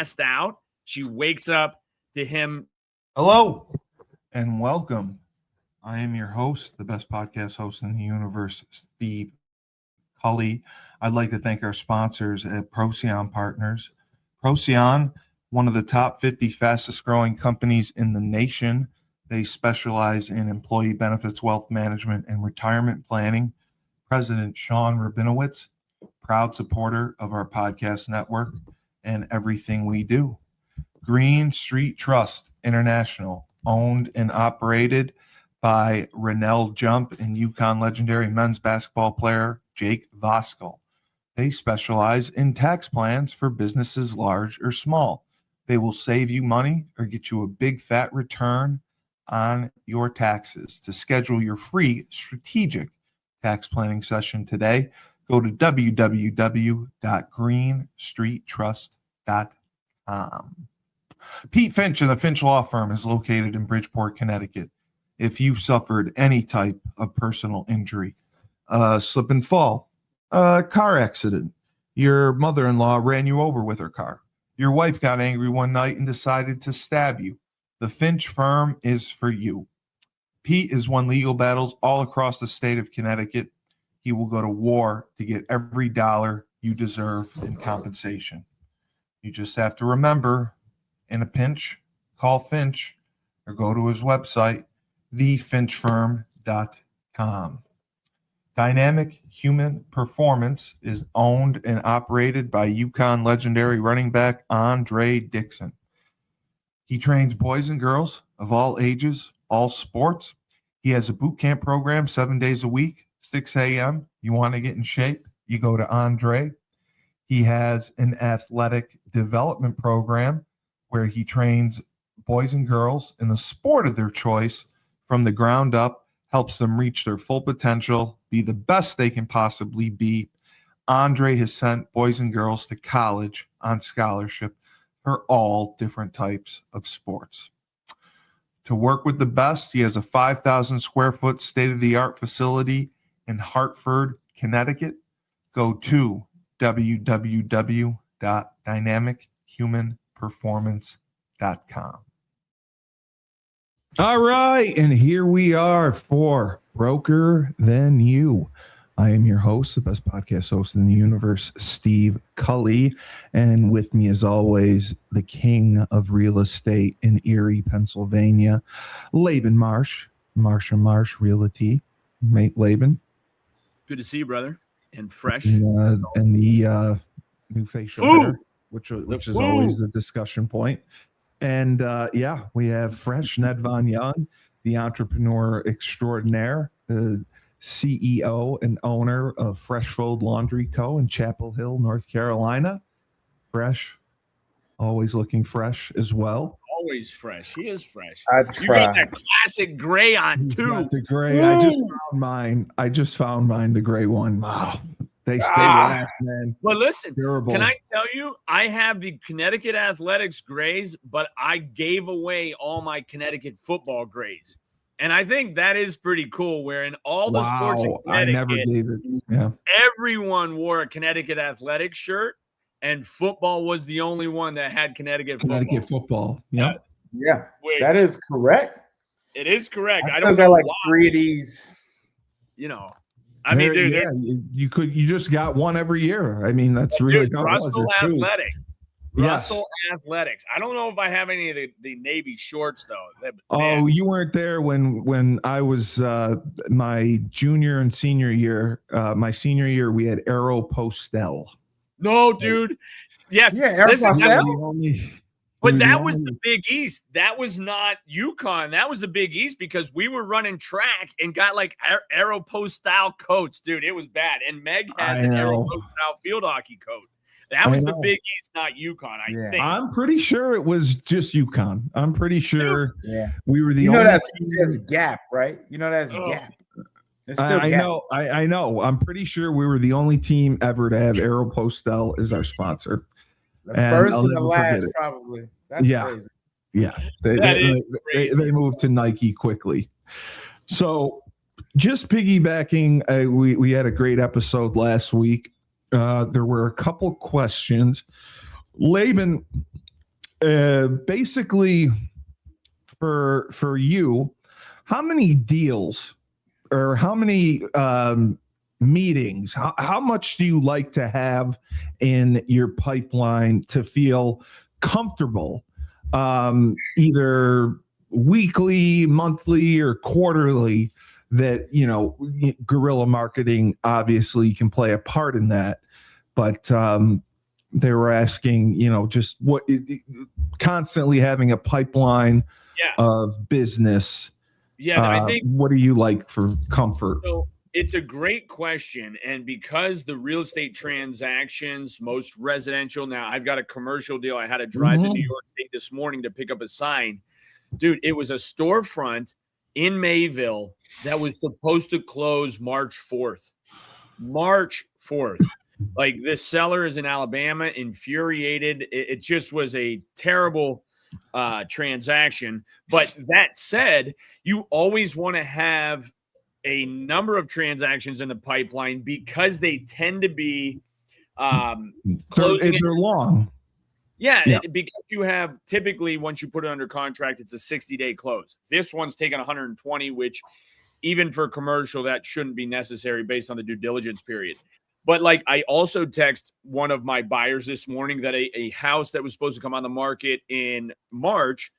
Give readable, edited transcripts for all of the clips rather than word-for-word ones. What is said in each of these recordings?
passed out. She wakes up to him. Hello and welcome. I am your host, the best podcast host in the universe, Steve Cully. I'd like to thank our sponsors at Procyon Partners. Procyon, one of the top 50 fastest growing companies in the nation. They specialize in employee benefits, wealth management, and retirement planning. President Sean Rabinowitz, proud supporter of our podcast network and everything we do. Green Street Trust International, owned and operated by Rennell Jump and UConn legendary men's basketball player Jake Voskuhl. They specialize in tax plans for businesses large or small. They will save you money or get you a big fat return on your taxes. To schedule your free strategic tax planning session today, go to www.greenstreettrust.com. Pete Finch and the Finch Law Firm is located in Bridgeport, Connecticut. If you've suffered any type of personal injury, slip and fall, car accident, your mother-in-law ran you over with her car, your wife got angry one night and decided to stab you, the Finch Firm is for you. Pete has won legal battles all across the state of Connecticut. He will go to war to get every dollar you deserve in compensation. You just have to remember, in a pinch, call Finch or go to his website, thefinchfirm.com. Dynamic Human Performance is owned and operated by UConn legendary running back Andre Dixon. He trains boys and girls of all ages, all sports. He has a boot camp program 7 days a week, 6 a.m. You want to get in shape, you go to Andre. He has an athletic development program where he trains boys and girls in the sport of their choice from the ground up, helps them reach their full potential, be the best they can possibly be. Andre has sent boys and girls to college on scholarship for all different types of sports. To work with the best, he has a 5,000 square foot state-of-the-art facility in Hartford, Connecticut. Go to www.dynamichumanperformance.com. All right, and here we are for Broker Than You. I am your host, the best podcast host in the universe, Steve Cully, and with me, as always, the king of real estate in Erie, Pennsylvania, Laban Marsh, Marsh Realty. Mate Laban. Good to see you, brother. And fresh. And the new facial hair, which is always the discussion point. And we have fresh Nedvonne Young, the entrepreneur extraordinaire, the CEO and owner of Fresh Fold Laundry Co. in Chapel Hill, North Carolina. Fresh, always looking fresh as well. Always fresh. He is fresh. You got that classic gray on too. Got the gray. Ooh. I just found mine. The gray one. Wow. They stay last, man. Well, listen, terrible. Can I tell you, I have the Connecticut Athletics grays, but I gave away all my Connecticut football grays. And I think that is pretty cool, where in all the sports in Connecticut, I never gave it. Yeah. Everyone wore a Connecticut Athletics shirt, and football was the only one that had Connecticut football. Yep. Yeah. That is correct. It is correct. I still got like 3 of these. You know. I mean, dude, you just got one every year. I mean, that's really Russell Athletics. Russell Athletics. I don't know if I have any of the Navy shorts though. You weren't there when I was my junior and senior year. My senior year, we had Aeropostale. No, dude. Yes. Yeah, But that was the Big East. That was not UConn. That was the Big East because we were running track and got like Aeropostale coats, dude. It was bad. And Meg has an Aeropostale field hockey coat. That was the Big East, not UConn, I think. I'm pretty sure it was just UConn. I'm pretty sure we were the only. That's just Gap, right? That's Gap. I know. I know. I'm pretty sure we were the only team ever to have Aeropostale as our sponsor. The first and the last, probably. That's crazy. Yeah. They moved to Nike quickly. So just piggybacking, we had a great episode last week. There were a couple questions. Laban, basically for you, how many deals or how many meetings, how much do you like to have in your pipeline to feel comfortable, either weekly, monthly, or quarterly, that, guerrilla marketing obviously can play a part in that, but they were asking, just what constantly having a pipeline of business. I think, what do you like for comfort? So it's a great question. And because the real estate transactions, most residential, now I've got a commercial deal. I had to drive to New York State this morning to pick up a sign. Dude, it was a storefront in Mayville that was supposed to close March 4th. March 4th. Like, the seller is in Alabama, infuriated. It just was a terrible transaction. But that said, you always want to have a number of transactions in the pipeline because they tend to be closing. They're long. Yeah, because you have typically, once you put it under contract, it's a 60-day close. This one's taken 120, which even for commercial, that shouldn't be necessary based on the due diligence period. But like, I also text one of my buyers this morning that a house that was supposed to come on the market in March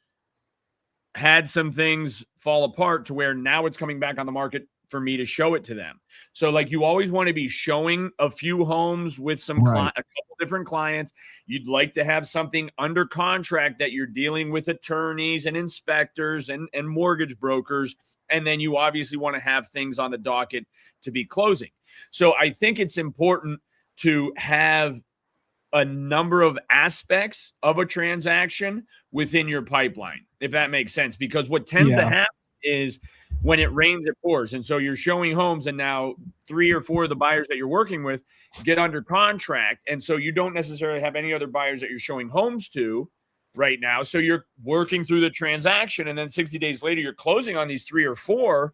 had some things fall apart to where now it's coming back on the market for me to show it to them. So like, you always want to be showing a few homes with some a couple different clients. You'd like to have something under contract that you're dealing with attorneys and inspectors and mortgage brokers. And then you obviously want to have things on the docket to be closing. So I think it's important to have a number of aspects of a transaction within your pipeline, if that makes sense, because what tends to happen is when it rains, it pours. And so you're showing homes, and now 3 or 4 of the buyers that you're working with get under contract. And so you don't necessarily have any other buyers that you're showing homes to right now. So you're working through the transaction, and then 60 days later, you're closing on these 3 or 4,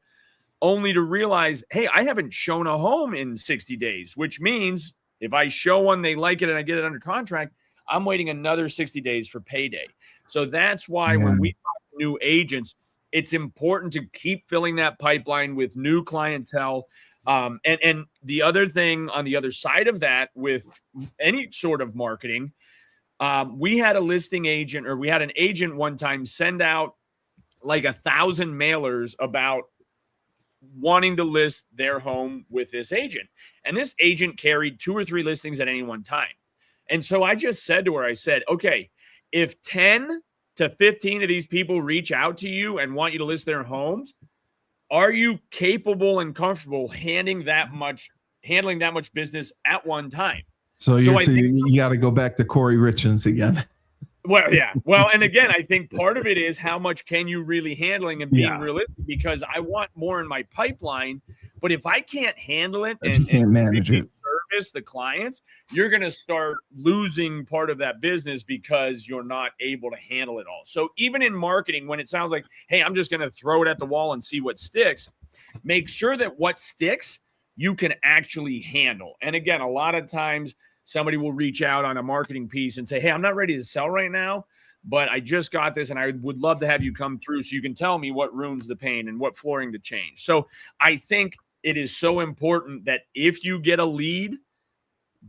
only to realize, hey, I haven't shown a home in 60 days, which means if I show one, they like it, and I get it under contract, I'm waiting another 60 days for payday. So that's why when we talk to new agents, it's important to keep filling that pipeline with new clientele. And the other thing on the other side of that, with any sort of marketing, we had a listing agent, or we had an agent one time send out like 1,000 mailers about wanting to list their home with this agent. And this agent carried 2 or 3 listings at any one time. And so I just said to her, I said, okay, if 10 to 15 of these people reach out to you and want you to list their homes, are you capable and comfortable handling that much business at one time? So you got to go back to Corey Richens again. Well, yeah. Well, and again, I think part of it is how much can you really handling and being realistic, because I want more in my pipeline, but if I can't handle it and manage it, service the clients, you're going to start losing part of that business because you're not able to handle it all. So even in marketing, when it sounds like, hey, I'm just going to throw it at the wall and see what sticks, make sure that what sticks you can actually handle. And again, a lot of times somebody will reach out on a marketing piece and say, hey, I'm not ready to sell right now, but I just got this and I would love to have you come through so you can tell me what rooms to paint and what flooring to change. So I think it is so important that if you get a lead,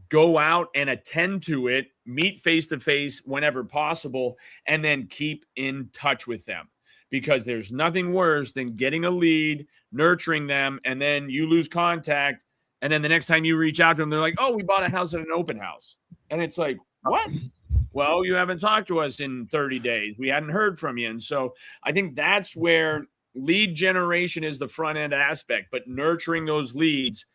go out and attend to it, meet face-to-face whenever possible, and then keep in touch with them, because there's nothing worse than getting a lead, nurturing them, and then you lose contact. And then the next time you reach out to them, they're like, oh, we bought a house at an open house. And it's like, what? Well, you haven't talked to us in 30 days. We hadn't heard from you. And so I think that's where lead generation is the front end aspect, but nurturing those leads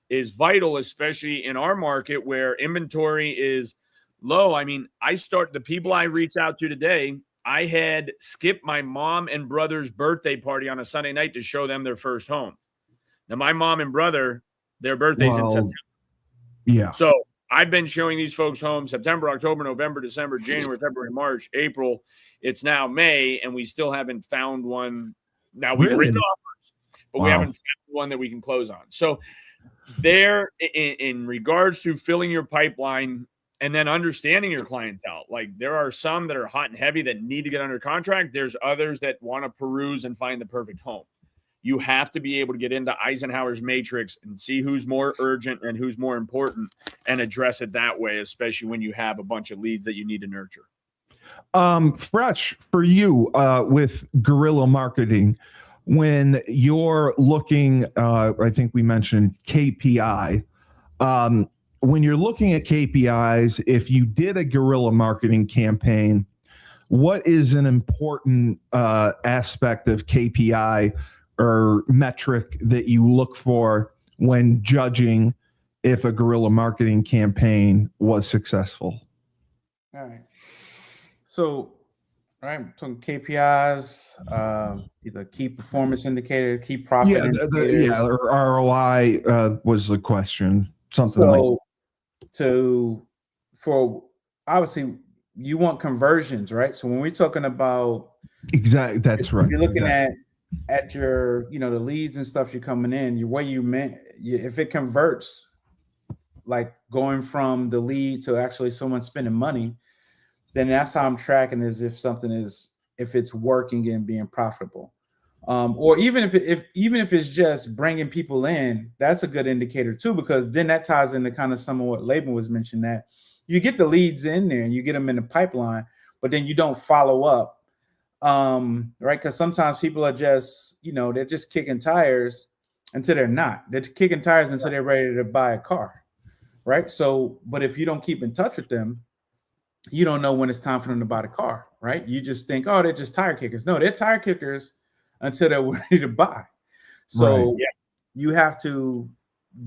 is vital, especially in our market where inventory is low. I mean, the people I reach out to today, I had skipped my mom and brother's birthday party on a Sunday night to show them their first home. Now, my mom and brother, their birthdays in September. Yeah. So I've been showing these folks home September, October, November, December, January, February, March, April. It's now May, and we still haven't found one. Now we've written offers, but we haven't found one that we can close on. So there, in regards to filling your pipeline, and then understanding your clientele. Like there are some that are hot and heavy that need to get under contract. There's others that want to peruse and find the perfect home. You have to be able to get into Eisenhower's matrix and see who's more urgent and who's more important and address it that way, especially when you have a bunch of leads that you need to nurture. Fresh, for you, with guerrilla marketing, when you're looking, I think we mentioned KPI. When you're looking at KPIs, if you did a guerrilla marketing campaign, what is an important aspect of KPI or metric that you look for when judging if a guerrilla marketing campaign was successful? All right. So, right, talking KPIs, either key performance indicator, key profit indicators. Or ROI was the question. Something like for obviously you want conversions, right? So when we're talking about exactly, that's right. You're looking at your, the leads and stuff you're coming in. If it converts, like going from the lead to actually someone spending money, then that's how I'm tracking is if it's working and being profitable. Or even if it's just bringing people in, that's a good indicator too, because then that ties into kind of some of what Laban was mentioning, that you get the leads in there and you get them in the pipeline, but then you don't follow up, right? Because sometimes people are just, they're just kicking tires until they're not. They're kicking tires until they're ready to buy a car, right? So, but if you don't keep in touch with them, you don't know when it's time for them to buy the car, right? You just think, oh, they're just tire kickers. No, they're tire kickers until they're ready to buy. So you have to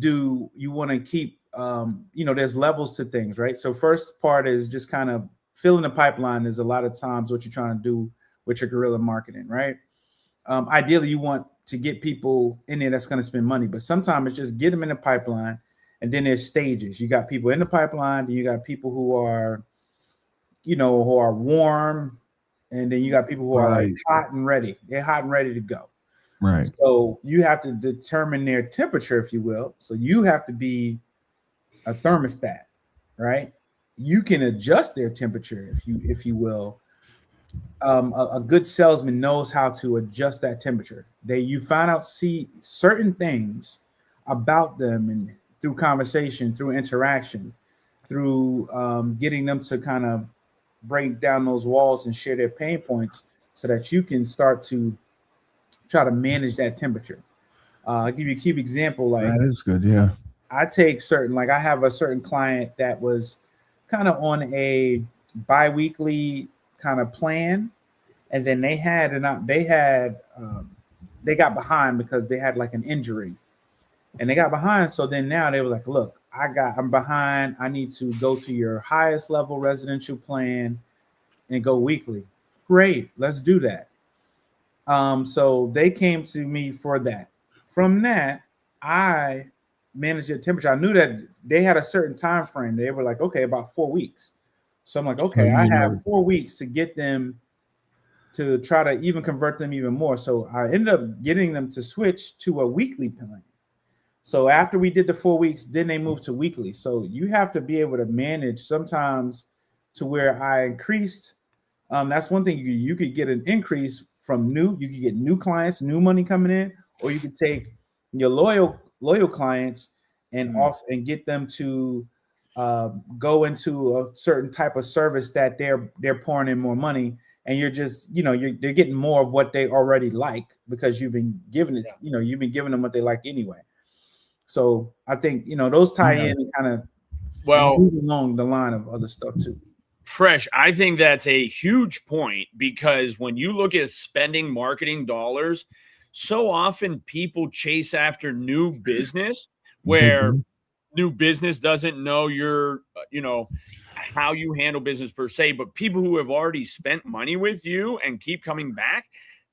you want to keep, there's levels to things, right? So first part is just kind of filling the pipeline is a lot of times what you're trying to do with your guerrilla marketing, right? Ideally, you want to get people in there that's going to spend money, but sometimes it's just get them in the pipeline, and then there's stages. You got people in the pipeline, then you got people who are warm, and then you got people who are like hot and ready. They're hot and ready to go. Right. So you have to determine their temperature, if you will. So you have to be a thermostat, right? You can adjust their temperature, if you will. A good salesman knows how to adjust that temperature. You find out, see certain things about them, and through conversation, through interaction, through getting them to kind of break down those walls and share their pain points, so that you can start to try to manage that temperature. I'll give you a key example. Like, that is good. Yeah. I have a certain client that was kind of on a bi-weekly kind of plan. And then they got behind because they had like an injury, and they got behind. So then now they were like, look, I'm behind. I need to go to your highest level residential plan and go weekly. Great. Let's do that. So they came to me for that. From that, I managed their temperature. I knew that they had a certain time frame. They were like, okay, about 4 weeks. So I'm like, okay, I have 4 weeks to get them to try to even convert them even more. So I ended up getting them to switch to a weekly plan. So after we did the 4 weeks, then they moved to weekly. So you have to be able to manage sometimes to where I increased. That's one thing. You could get an increase from you could get new clients, new money coming in, or you could take your loyal clients and get them to go into a certain type of service that they're pouring in more money, and you're just they're getting more of what they already like, because you've been giving it, you've been giving them what they like anyway. So I think those tie in and kind of move along the line of other stuff too. Fresh, I think that's a huge point, because when you look at spending marketing dollars, so often people chase after new business where new business doesn't know your, how you handle business per se, but people who have already spent money with you and keep coming back,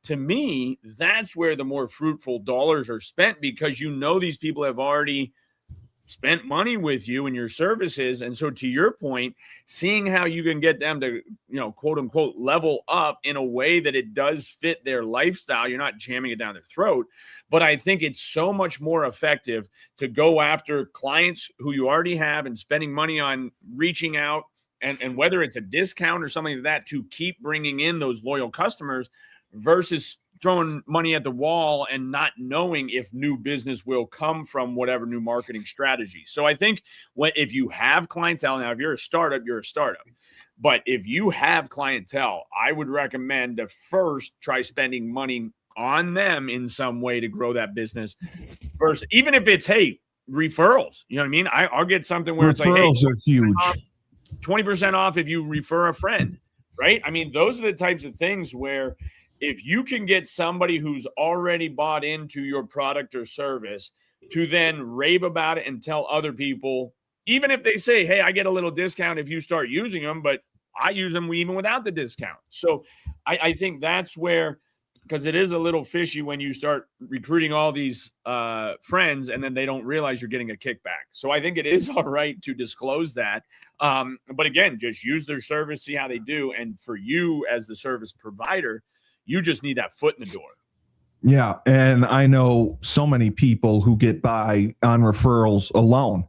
to me, that's where the more fruitful dollars are spent, because these people have already spent money with you and your services. And so to your point, seeing how you can get them to, quote unquote, level up in a way that it does fit their lifestyle. You're not jamming it down their throat. But I think it's so much more effective to go after clients who you already have and spending money on reaching out, and whether it's a discount or something like that, to keep bringing in those loyal customers versus throwing money at the wall and not knowing if new business will come from whatever new marketing strategy. So I think if you have clientele, now if you're a startup, you're a startup. But if you have clientele, I would recommend to first try spending money on them in some way to grow that business. First, even if it's, hey, referrals, you know what I mean? I'll get something where referrals it's like, hey, are huge. 20% off if you refer a friend, right? I mean, those are the types of things where if you can get somebody who's already bought into your product or service to then rave about it and tell other people, even if they say, hey, I get a little discount if you start using them, but I use them even without the discount. So I think that's where, because it is a little fishy when you start recruiting all these friends and then they don't realize you're getting a kickback. So I think it is all right to disclose that. But again, just use their service, see how they do. And for you as the service provider, you just need that foot in the door. Yeah. And I know so many people who get by on referrals alone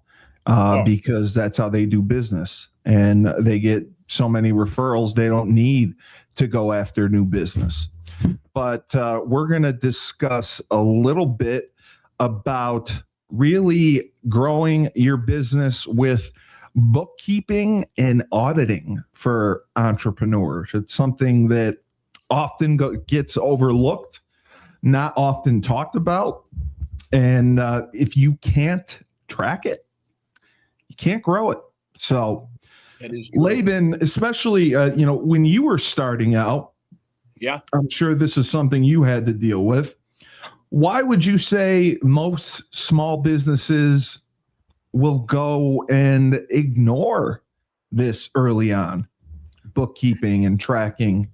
because that's how they do business. And they get so many referrals, they don't need to go after new business. But we're going to discuss a little bit about really growing your business with bookkeeping and auditing for entrepreneurs. It's something that often gets overlooked, not often talked about. And if you can't track it, you can't grow it. So Laban, especially, when you were starting out, yeah, I'm sure this is something you had to deal with. Why would you say most small businesses will go and ignore this early on, bookkeeping and tracking?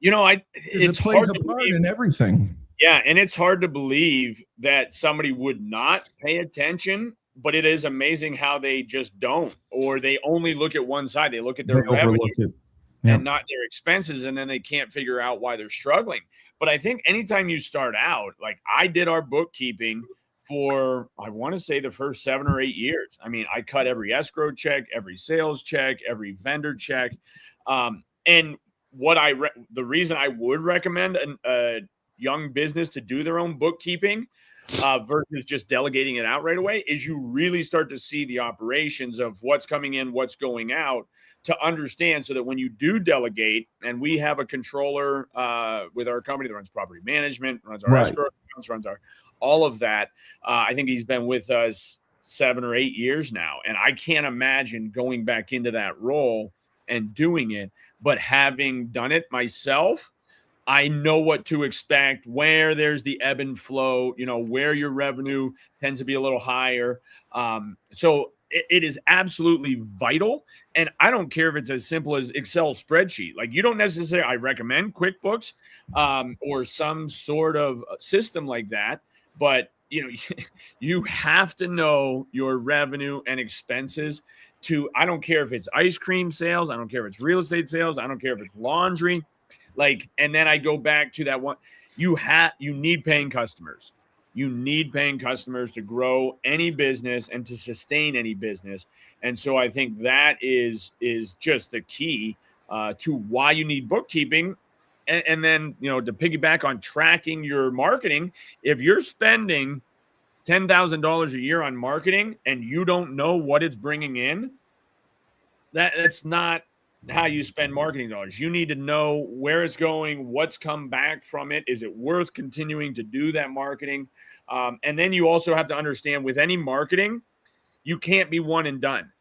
It's it plays hard a part in everything. Yeah, and it's hard to believe that somebody would not pay attention, but it is amazing how they just don't, or they only look at one side. They look at their revenue and not their expenses, and then they can't figure out why they're struggling. But I think anytime you start out, like I did our bookkeeping for, I want to say the first 7 or 8 years. I mean, I cut every escrow check, every sales check, every vendor check. And the reason I would recommend a young business to do their own bookkeeping versus just delegating it out right away is you really start to see the operations of what's coming in, what's going out, to understand, so that when you do delegate, and we have a controller with our company that runs property management, runs our escrow accounts, runs all of that. I think he's been with us 7 or 8 years now, and I can't imagine going back into that role and doing it. But having done it myself, I know what to expect, where there's the ebb and flow, where your revenue tends to be a little higher. So it is absolutely vital. And I don't care if it's as simple as Excel spreadsheet. Like, you don't necessarily, I recommend QuickBooks or some sort of system like that. But, you have to know your revenue and expenses I don't care if it's ice cream sales. I don't care if it's real estate sales. I don't care if it's laundry. And then I go back to that one. You need paying customers. You need paying customers to grow any business and to sustain any business. And so I think that is just the key to why you need bookkeeping. And then, to piggyback on tracking your marketing, if you're spending $10,000 a year on marketing and you don't know what it's bringing in, that's not how you spend marketing dollars. You need to know where it's going, what's come back from it. Is it worth continuing to do that marketing? And then you also have to understand, with any marketing, you can't be one and done.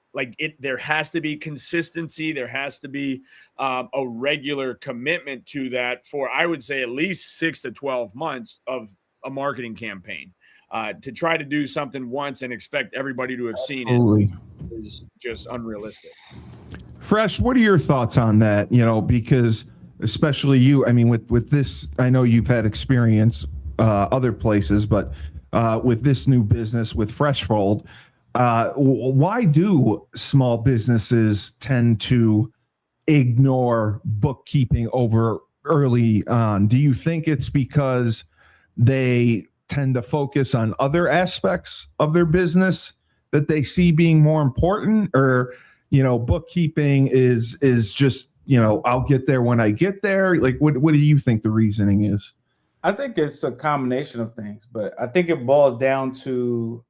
There has to be consistency. There has to be a regular commitment to that for, I would say, at least 6 to 12 months of a marketing campaign. To try to do something once and expect everybody to have seen it is just unrealistic. Fresh, what are your thoughts on that? Because especially you, I mean, with this, I know you've had experience other places, but with this new business with Freshfold. Why do small businesses tend to ignore bookkeeping over early on? Do you think it's because they tend to focus on other aspects of their business that they see being more important, or bookkeeping is just I'll get there when I get there? Like, what do you think the reasoning is? I think it's a combination of things, but I think it boils down to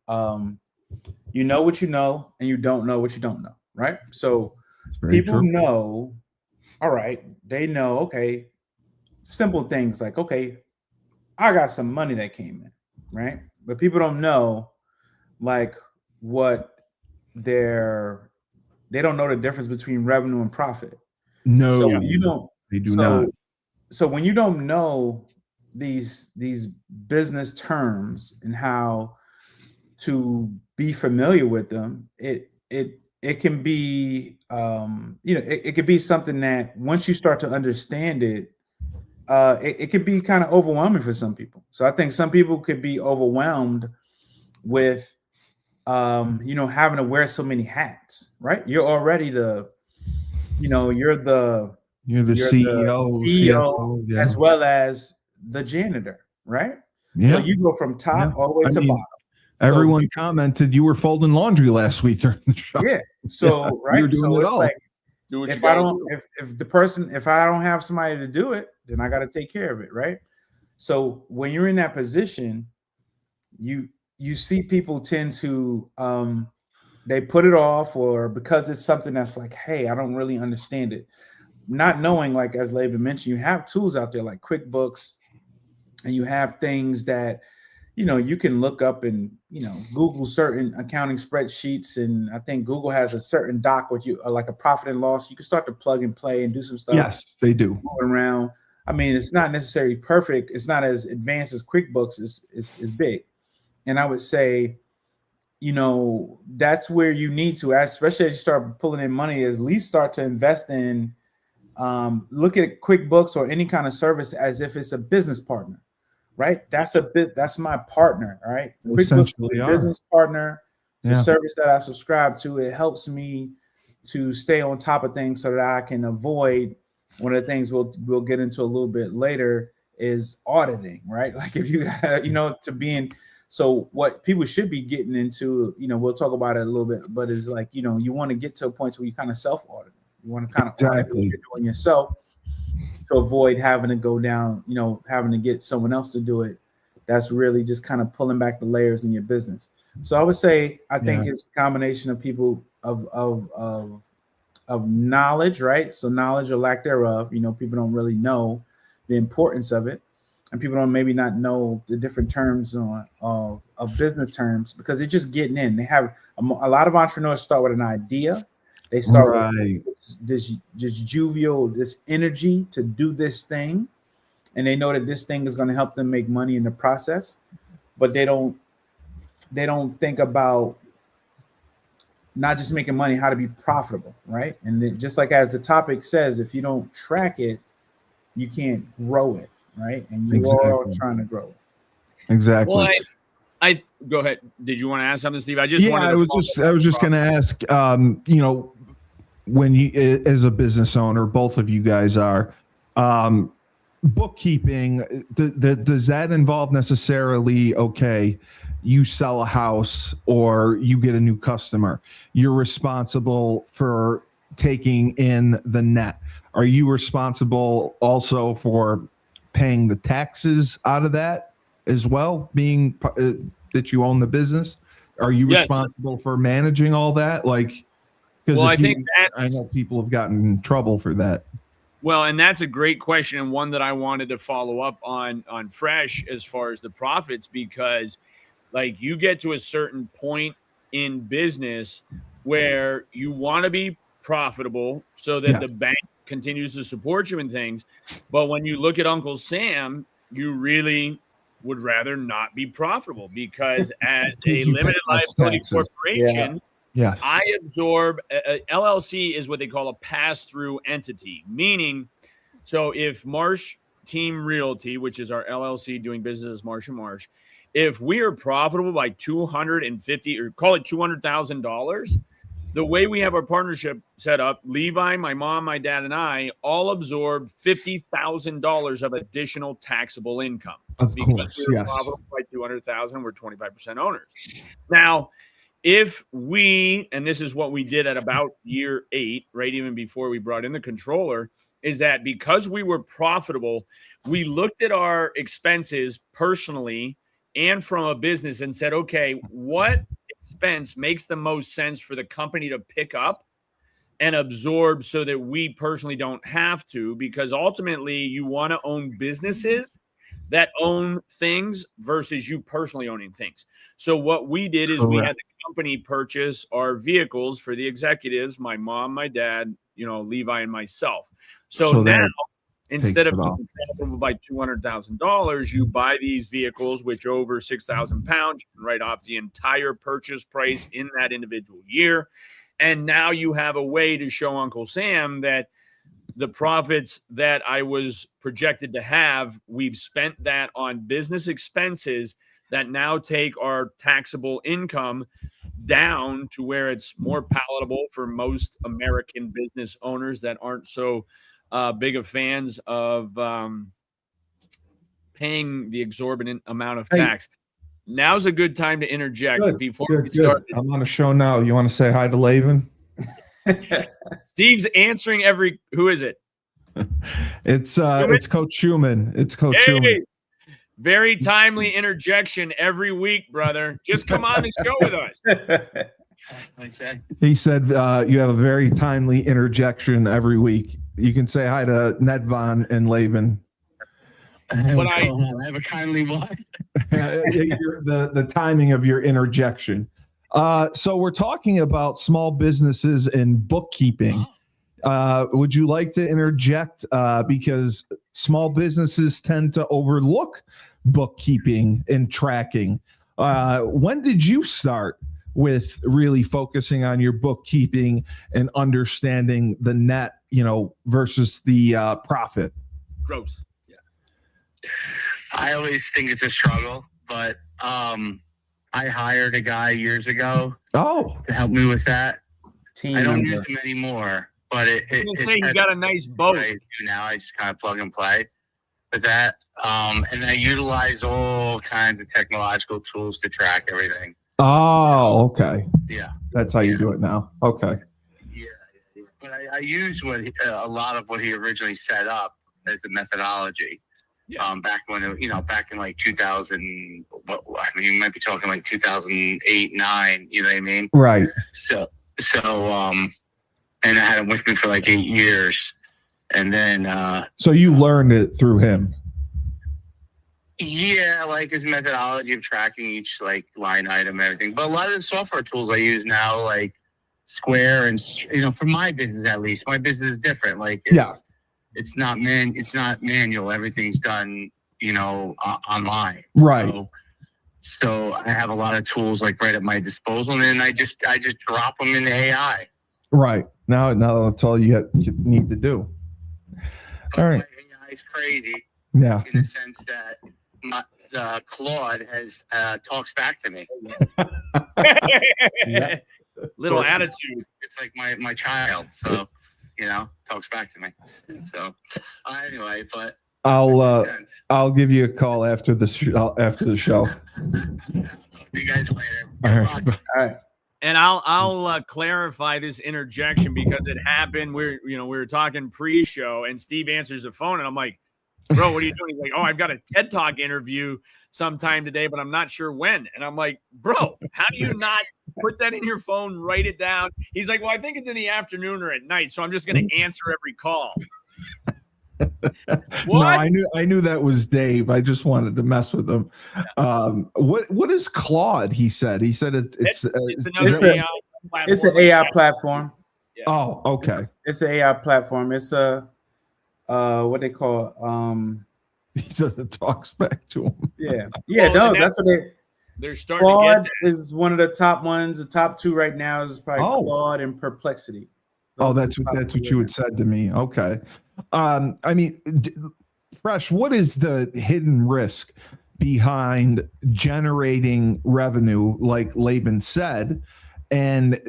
you know what you know and you don't know what you don't know, right? So people know, all right, they know, okay, simple things like, okay, I got some money that came in, right? But people don't know like what they don't know the difference between revenue and profit. No, so you don't they do not. So when you don't know these business terms and how to be familiar with them, it can be it could be something that once you start to understand it, it could be kind of overwhelming for some people. So I think some people could be overwhelmed with having to wear so many hats, right? You're already you're the CEO, CFO, yeah, as well as the janitor, right? Yeah. So you go from top all the way to bottom. Everyone commented you were folding laundry last week during the show. Yeah. So right. You're doing so it it's all. Like if I don't have somebody to do it, then I got to take care of it, right? So when you're in that position, you see people tend to they put it off, or because it's something that's like, hey, I don't really understand it. Not knowing, like as Laban mentioned, you have tools out there like QuickBooks, and you have things that you can look up and Google certain accounting spreadsheets, and I think Google has a certain doc with you like a profit and loss. You can start to plug and play and do some stuff. Yes, they do. Moving around. I mean, it's not necessarily perfect. It's not as advanced as QuickBooks is big, and I would say, that's where you need to, especially as you start pulling in money, at least start to invest in. Look at QuickBooks or any kind of service as if it's a business partner, right? That's my partner, right? QuickBooks is a business partner. It's a service that I subscribe to. It helps me to stay on top of things so that I can avoid one of the things we'll get into a little bit later is auditing, right? Like if you got, so what people should be getting into, we'll talk about it a little bit, but is like, you want to get to a point where you kind of self-audit. You want to kind of audit what you're doing yourself to avoid having to go down, having to get someone else to do it. That's really just kind of pulling back the layers in your business. So I would say, I think it's a combination of people of knowledge, right? So knowledge or lack thereof, people don't really know the importance of it. And people don't maybe not know the different terms of business terms because they're just getting in. They have a lot of entrepreneurs start with an idea. They start with this jovial, this energy to do this thing. And they know that this thing is going to help them make money in the process, but they don't think about not just making money, how to be profitable, right? And just like as the topic says, if you don't track it, you can't grow it, right? And you are trying to grow it. Exactly. Well, I go ahead. Did you want to ask something, Steve? I was just going to ask, when you, as a business owner, both of you guys are, bookkeeping, does that involve necessarily, okay, you sell a house or you get a new customer, you're responsible for taking in the net? Are you responsible also for paying the taxes out of that as well, being that you own the business? Are you responsible for managing all that? Like, because I know people have gotten in trouble for that. Well, and that's a great question, and one that I wanted to follow up on Fresh as far as the profits, because like you get to a certain point in business where you want to be profitable so that the bank continues to support you in things. But when you look at Uncle Sam, you really would rather not be profitable because as a limited liability corporation, I absorb LLC is what they call a pass-through entity, meaning so if Marsh Team Realty, which is our LLC doing business as Marsh & Marsh, if we are profitable by $250 or call it $200,000, the way we have our partnership set up, Levi, my mom, my dad, and I all absorb $50,000 of additional taxable income. Of because course, we're yes. profitable by $200,000, we're 25% owners. Now, if we, and this is what we did at about year 8, right, even before we brought in the controller, is that because we were profitable, we looked at our expenses personally and from a business and said, okay, what expense makes the most sense for the company to pick up and absorb so that we personally don't have to? Because ultimately you want to own businesses that own things versus you personally owning things. So what we did is we had the company purchase our vehicles for the executives, my mom, my dad, Levi, and myself. So now, instead of being profitable by $200,000, you buy these vehicles, which over 6,000 pounds, you can write off the entire purchase price in that individual year. And now you have a way to show Uncle Sam that the profits that I was projected to have, we've spent that on business expenses that now take our taxable income down to where it's more palatable for most American business owners that aren't so big of fans of paying the exorbitant amount of tax. Now's a good time to interject before we start. I'm on a show now. You want to say hi to Laban? Steve's answering who is it? It's Coach Schumann. It's Coach Schumann. Very timely interjection every week, brother. Just come on the show with us. He said you have a very timely interjection every week. You can say hi to Nedvonne and Laban. I have a kindly what? the timing of your interjection. So we're talking about small businesses and bookkeeping. Would you like to interject? Because small businesses tend to overlook bookkeeping and tracking. When did you start with really focusing on your bookkeeping and understanding the net, versus the profit? Gross. Yeah. I always think it's a struggle, but I hired a guy years ago to help me with that. I don't use him anymore, but you got a nice boat. I do now. I just kind of plug and play with that. And I utilize all kinds of technological tools to track everything. Oh, okay. Yeah. That's how you do it now. Okay. Yeah. But I use a lot of what he originally set up as the methodology. Yeah. Back when, back in like 2000, you might be talking like 2008, 9, you know what I mean? Right. So, and I had him with me for like 8 years. And then, so you learned it through him. Yeah. Like his methodology of tracking each like line item and everything. But a lot of the software tools I use now, like Square and, for my business, at least my business is different. Like, it's not manual. Everything's done, online. Right. So I have a lot of tools like right at my disposal, and then I just drop them in the AI. Right. Now that's all you need to do. But all right. My AI is crazy. Yeah. In the sense that my Claude talks back to me. Yeah. Little attitude. It's like my child. So. Talks back to me. So anyway, but I'll give you a call after the show. You guys later. All right. And I'll clarify this interjection because it happened. We were talking pre-show, and Steve answers the phone, and I'm like, "Bro, what are you doing?" He's like, "Oh, I've got a TED Talk interview sometime today, but I'm not sure when." And I'm like, "Bro, how do you not put that in your phone, write it down?" He's like, "Well, I think it's in the afternoon or at night, so I'm just going to answer every call." No, I knew that was Dave. I just wanted to mess with him. What is Claude? He said it's an AI platform. Yeah. Oh, okay. It's an AI platform. It's what they call he says it talks back to him. Yeah. No, that's what they're starting Claude to get is one of the top ones. The top two right now is probably Claude and Perplexity. That's what you had said to me. Okay. I mean, Fresh, what is the hidden risk behind generating revenue, like Laban said, and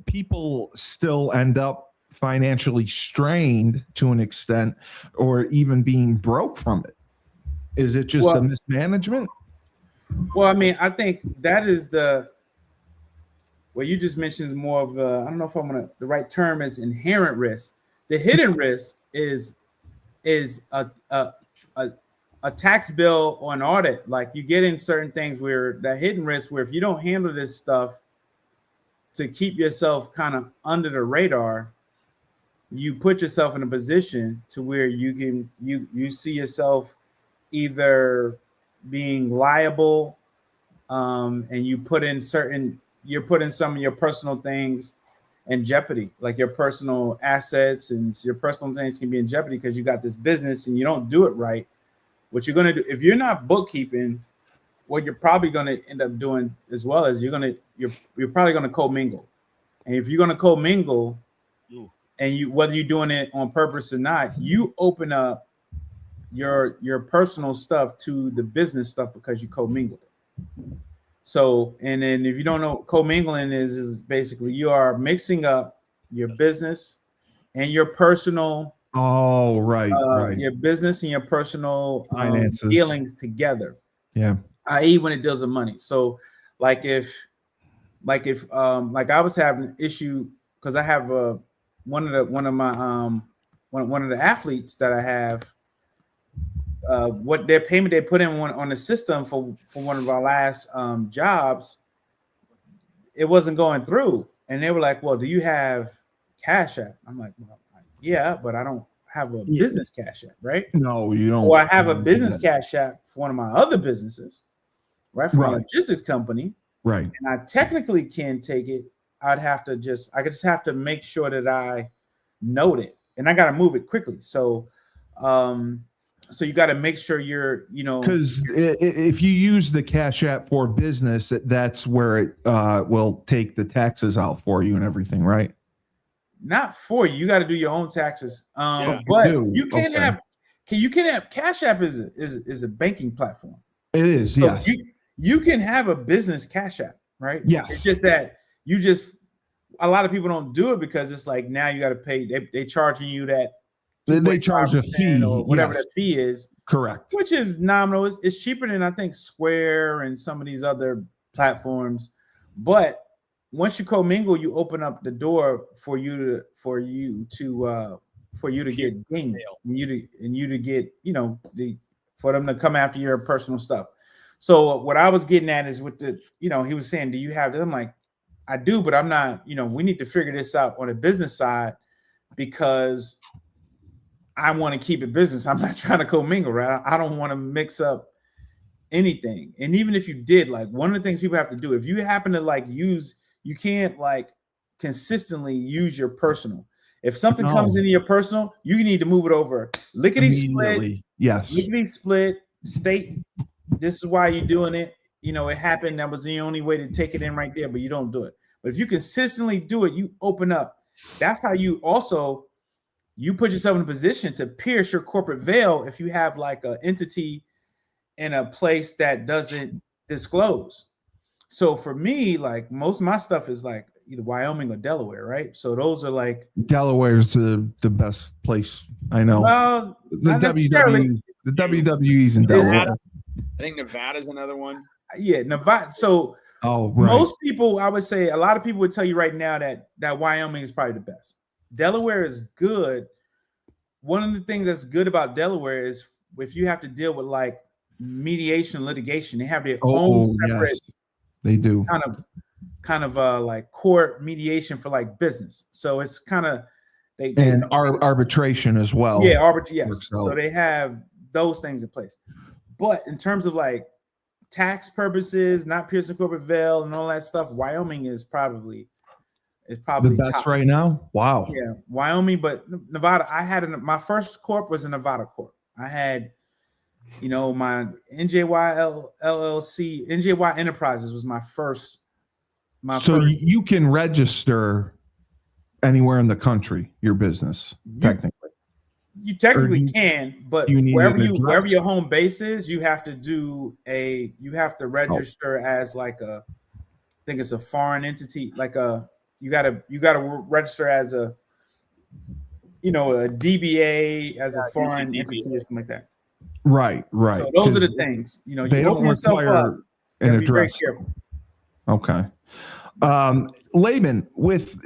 people still end up financially strained to an extent, or even being broke from it. Is it just a mismanagement? Well, I mean, I think that is what you just mentioned is more of I don't know if the right term is inherent risk. The hidden risk is a tax bill or an audit. Like you get in certain things where the hidden risk, where if you don't handle this stuff to keep yourself kind of under the radar, you put yourself in a position to where you see yourself either being liable, and you're putting some of your personal things in jeopardy, like your personal assets and your personal things can be in jeopardy because you got this business and you don't do it right. What you're going to do, if you're not bookkeeping, what you're probably going to end up doing as well is you're probably going to commingle. And if you're going to commingle, and whether you're doing it on purpose or not, you open up your personal stuff to the business stuff because you commingled it. So, and then if you don't know, commingling is basically you are mixing up your business and your personal. Oh, right. Your business and your personal finances, dealings together. Yeah. I.e., when it deals with money. So, like if I was having an issue because I have one of the athletes that I have, what their payment they put in on the system for one of our last jobs, it wasn't going through, and they were like, "Well, do you have Cash App?" I'm like, "Well, yeah, but I don't have a business Cash App, right?" No, you don't. Or I have a business Cash App for one of my other businesses, right? For my logistics company, right? And I technically can take it. I could just have to make sure that I note it, and I got to move it quickly. So, so you got to make sure because if you use the Cash App for business, that's where it will take the taxes out for you and everything, right? Not for you. You got to do your own taxes. But you can have Cash App is a banking platform. It is, so yes. You can have a business Cash App, right? Yes. It's just that a lot of people don't do it because it's like now you got to pay. They charging you that. They charge a fee or whatever that fee is. Correct. Which is nominal. It's cheaper than I think Square and some of these other platforms. But once you commingle, you open up the door for you to get dinged, and you to get for them to come after your personal stuff. So what I was getting at is with he was saying, do you have this? I'm like, I do, but I'm not. We need to figure this out on the business side because I want to keep it business. I'm not trying to commingle, right? I don't want to mix up anything. And even if you did, like one of the things people have to do, if you happen to you can't consistently use your personal. If something comes into your personal, you need to move it over. Lickety split. Yes. Lickety split. State. This is why you're doing it. It happened. That was the only way to take it in right there, but you don't do it. But if you consistently do it, you open up. That's how you also. You put yourself in a position to pierce your corporate veil if you have like an entity in a place that doesn't disclose. So for me, like most of my stuff is like either Wyoming or Delaware, right? So those are like Delaware's the best place I know. Well, the WWE's in Delaware. I think Nevada's another one. Yeah, Nevada. So most people, I would say, a lot of people would tell you right now that Wyoming is probably the best. Delaware is good. One of the things that's good about Delaware is if you have to deal with like mediation, litigation, they have their own separate. Yes, they do kind of like court mediation for like business. So it's kind of arbitration as well. Yeah, yes. So they have those things in place. But in terms of like tax purposes, not piercing corporate veil and all that stuff, Wyoming is probably the best top right now. Wow. Yeah, Wyoming, but Nevada. I had my first corp was a Nevada corp. I had, my NJY LLC, NJY Enterprises was my first. You can register anywhere in the country your business technically. You technically can, but wherever your home base is, you have to register as like I think it's a foreign entity, like you gotta register as a DBA, as a foreign entity or something like that. Right. So those are the things, they don't require an address. Okay. Laban, with,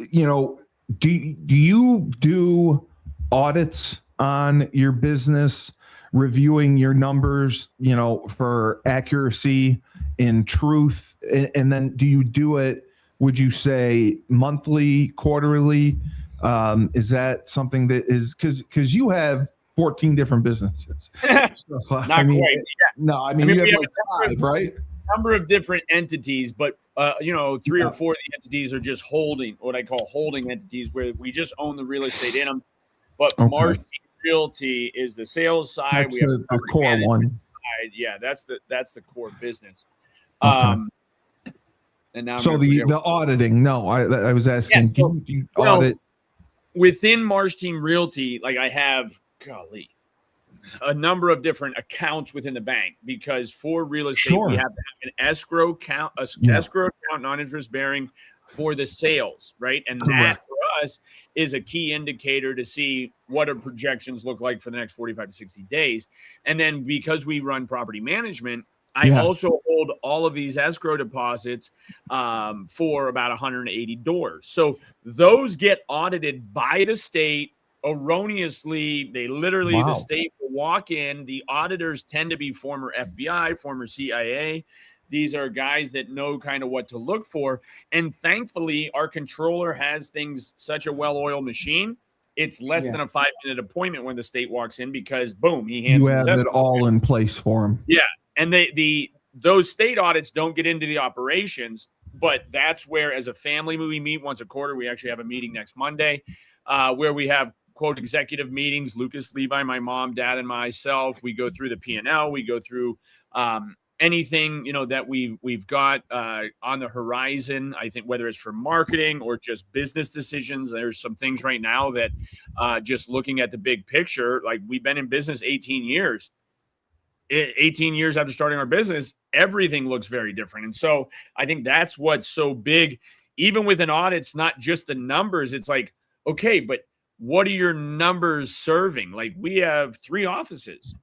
do you do audits on your business, reviewing your numbers, for accuracy and truth? And then do you do it, would you say monthly, quarterly? Is that something that is, because you have 14 different businesses? So, Not quite. Yeah. No, you have like 5, right? Number of different entities, but 3 or 4 of the entities are just what I call holding entities, where we just own the real estate in them. But Marsh Realty is the sales side. That's the core one. Side. Yeah, that's the core business. Okay. And now so the auditing. No, I was asking. Yeah, do you audit within Marsh Team Realty? Like I have, a number of different accounts within the bank, because for real estate we have to have an escrow account, non-interest bearing for the sales, right? And that for us is a key indicator to see what our projections look like for the next 45 to 60 days. And then because we run property management, I also hold all of these escrow deposits for about 180 doors. So those get audited by the state erroneously. They literally, the state will walk in. The auditors tend to be former FBI, former CIA. These are guys that know kind of what to look for. And thankfully, our controller has things, such a well-oiled machine. It's less than a 5-minute appointment when the state walks in, because boom, he hands you have it all in place for him. Yeah. And those state audits don't get into the operations, but that's where, as a family, we meet once a quarter. We actually have a meeting next Monday where we have, quote, executive meetings. Lucas, Levi, my mom, dad, and myself. We go through the P&L. We go through anything that we've got on the horizon. I think whether it's for marketing or just business decisions, there's some things right now that just looking at the big picture, like we've been in business 18 years. 18 years after starting our business, everything looks very different. And so I think that's what's so big. Even with an audit, it's not just the numbers. It's like, okay, but what are your numbers serving? Like, we have 3 offices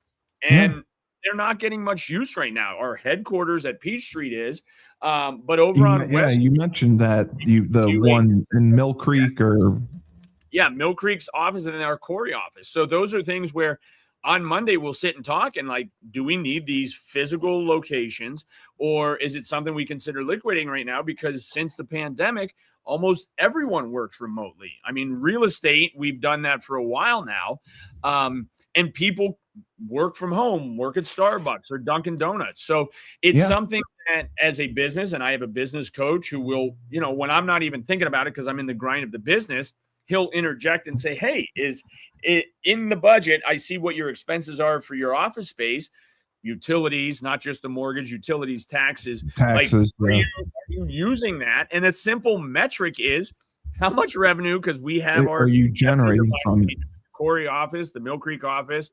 and they're not getting much use right now. Our headquarters at Peach Street is, but over on West, you mentioned that the one in Mill Creek Mill Creek's office, and then our Corey office. So those are things where on Monday we'll sit and talk and like, do we need these physical locations, or is it something we consider liquidating right now? Because since the pandemic, almost everyone works remotely. I mean, real estate, we've done that for a while now. And people work from home, work at Starbucks or Dunkin' Donuts. So it's something that, as a business, and I have a business coach who will, when I'm not even thinking about it because I'm in the grind of the business, he'll interject and say, hey, is it in the budget? I see what your expenses are for your office space, utilities, not just the mortgage, utilities, taxes. Like, are you using that? And a simple metric is how much revenue, because we have are you generating from it? Corey office, the Mill Creek office,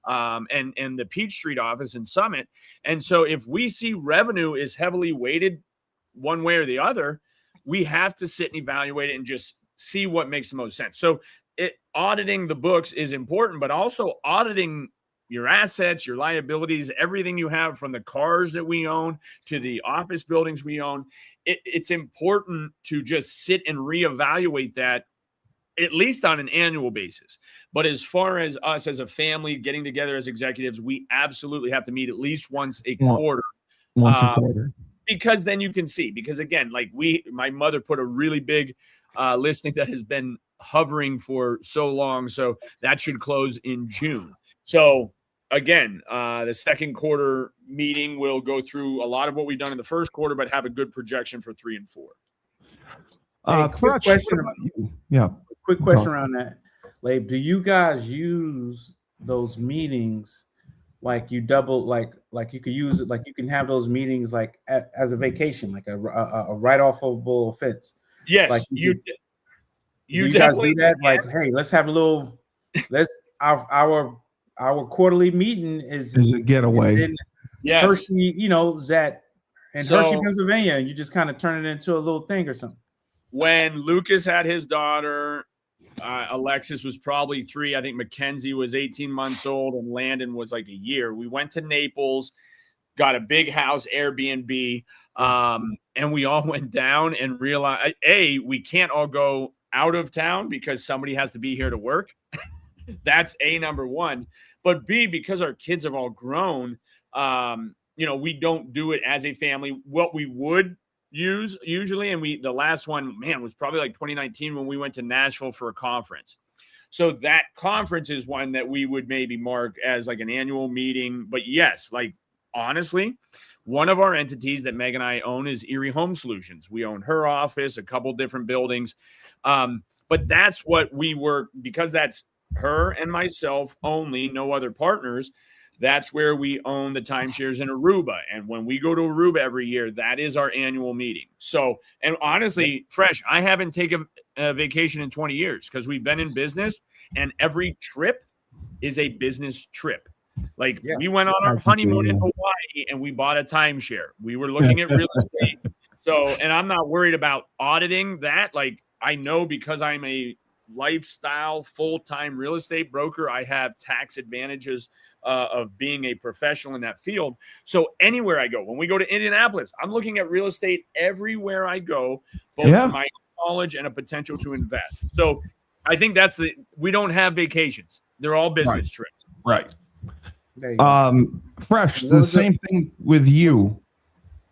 and the Peach Street office in Summit. And so if we see revenue is heavily weighted one way or the other, we have to sit and evaluate it and just see what makes the most sense. So auditing the books is important, but also auditing your assets, your liabilities, everything you have, from the cars that we own to the office buildings we own. It's important to just sit and reevaluate that at least on an annual basis. But as far as us as a family getting together as executives, we absolutely have to meet at least once a quarter. Once a quarter. Because then you can see, because again, like my mother put a really big listing that has been hovering for so long. So that should close in June. So again, the second quarter meeting will go through a lot of what we've done in the first quarter, but have a good projection for 3 and 4. Quick question around that, Labe. Do you guys use those meetings like you double, like you could use it, like you can have those meetings like as a vacation, like a write-offable offense? Yes, like you guys do that. Like, hey, let's have a little our quarterly meeting is a getaway. in Hershey, Hershey, Pennsylvania. You just kind of turn it into a little thing or something. When Lucas had his daughter, Alexis was probably 3. I think Mackenzie was 18 months old, and Landon was like a year. We went to Naples, got a big house, Airbnb, and we all went down and realized, A, we can't all go out of town because somebody has to be here to work. That's number one. But B, because our kids have all grown, we don't do it as a family. What we would use usually, and the last one, was probably like 2019 when we went to Nashville for a conference. So that conference is one that we would maybe mark as like an annual meeting. But yes, like honestly, one of our entities that Meg and I own is Erie Home Solutions. We own her office, a couple different buildings. But that's what we were, because that's her and myself only, no other partners. That's where we own the timeshares in Aruba. And when we go to Aruba every year, that is our annual meeting. So, and honestly, Fresh, I haven't taken a vacation in 20 years because we've been in business, and every trip is a business trip. Like we went on our honeymoon in Hawaii and we bought a timeshare. We were looking at real estate. So, and I'm not worried about auditing that. Like I know because I'm a lifestyle full-time real estate broker, I have tax advantages of being a professional in that field. So anywhere I go, when we go to Indianapolis, I'm looking at real estate everywhere I go, both for my knowledge and a potential to invest. So I think we don't have vacations. They're all business trips. Right. Fresh, the same thing with you.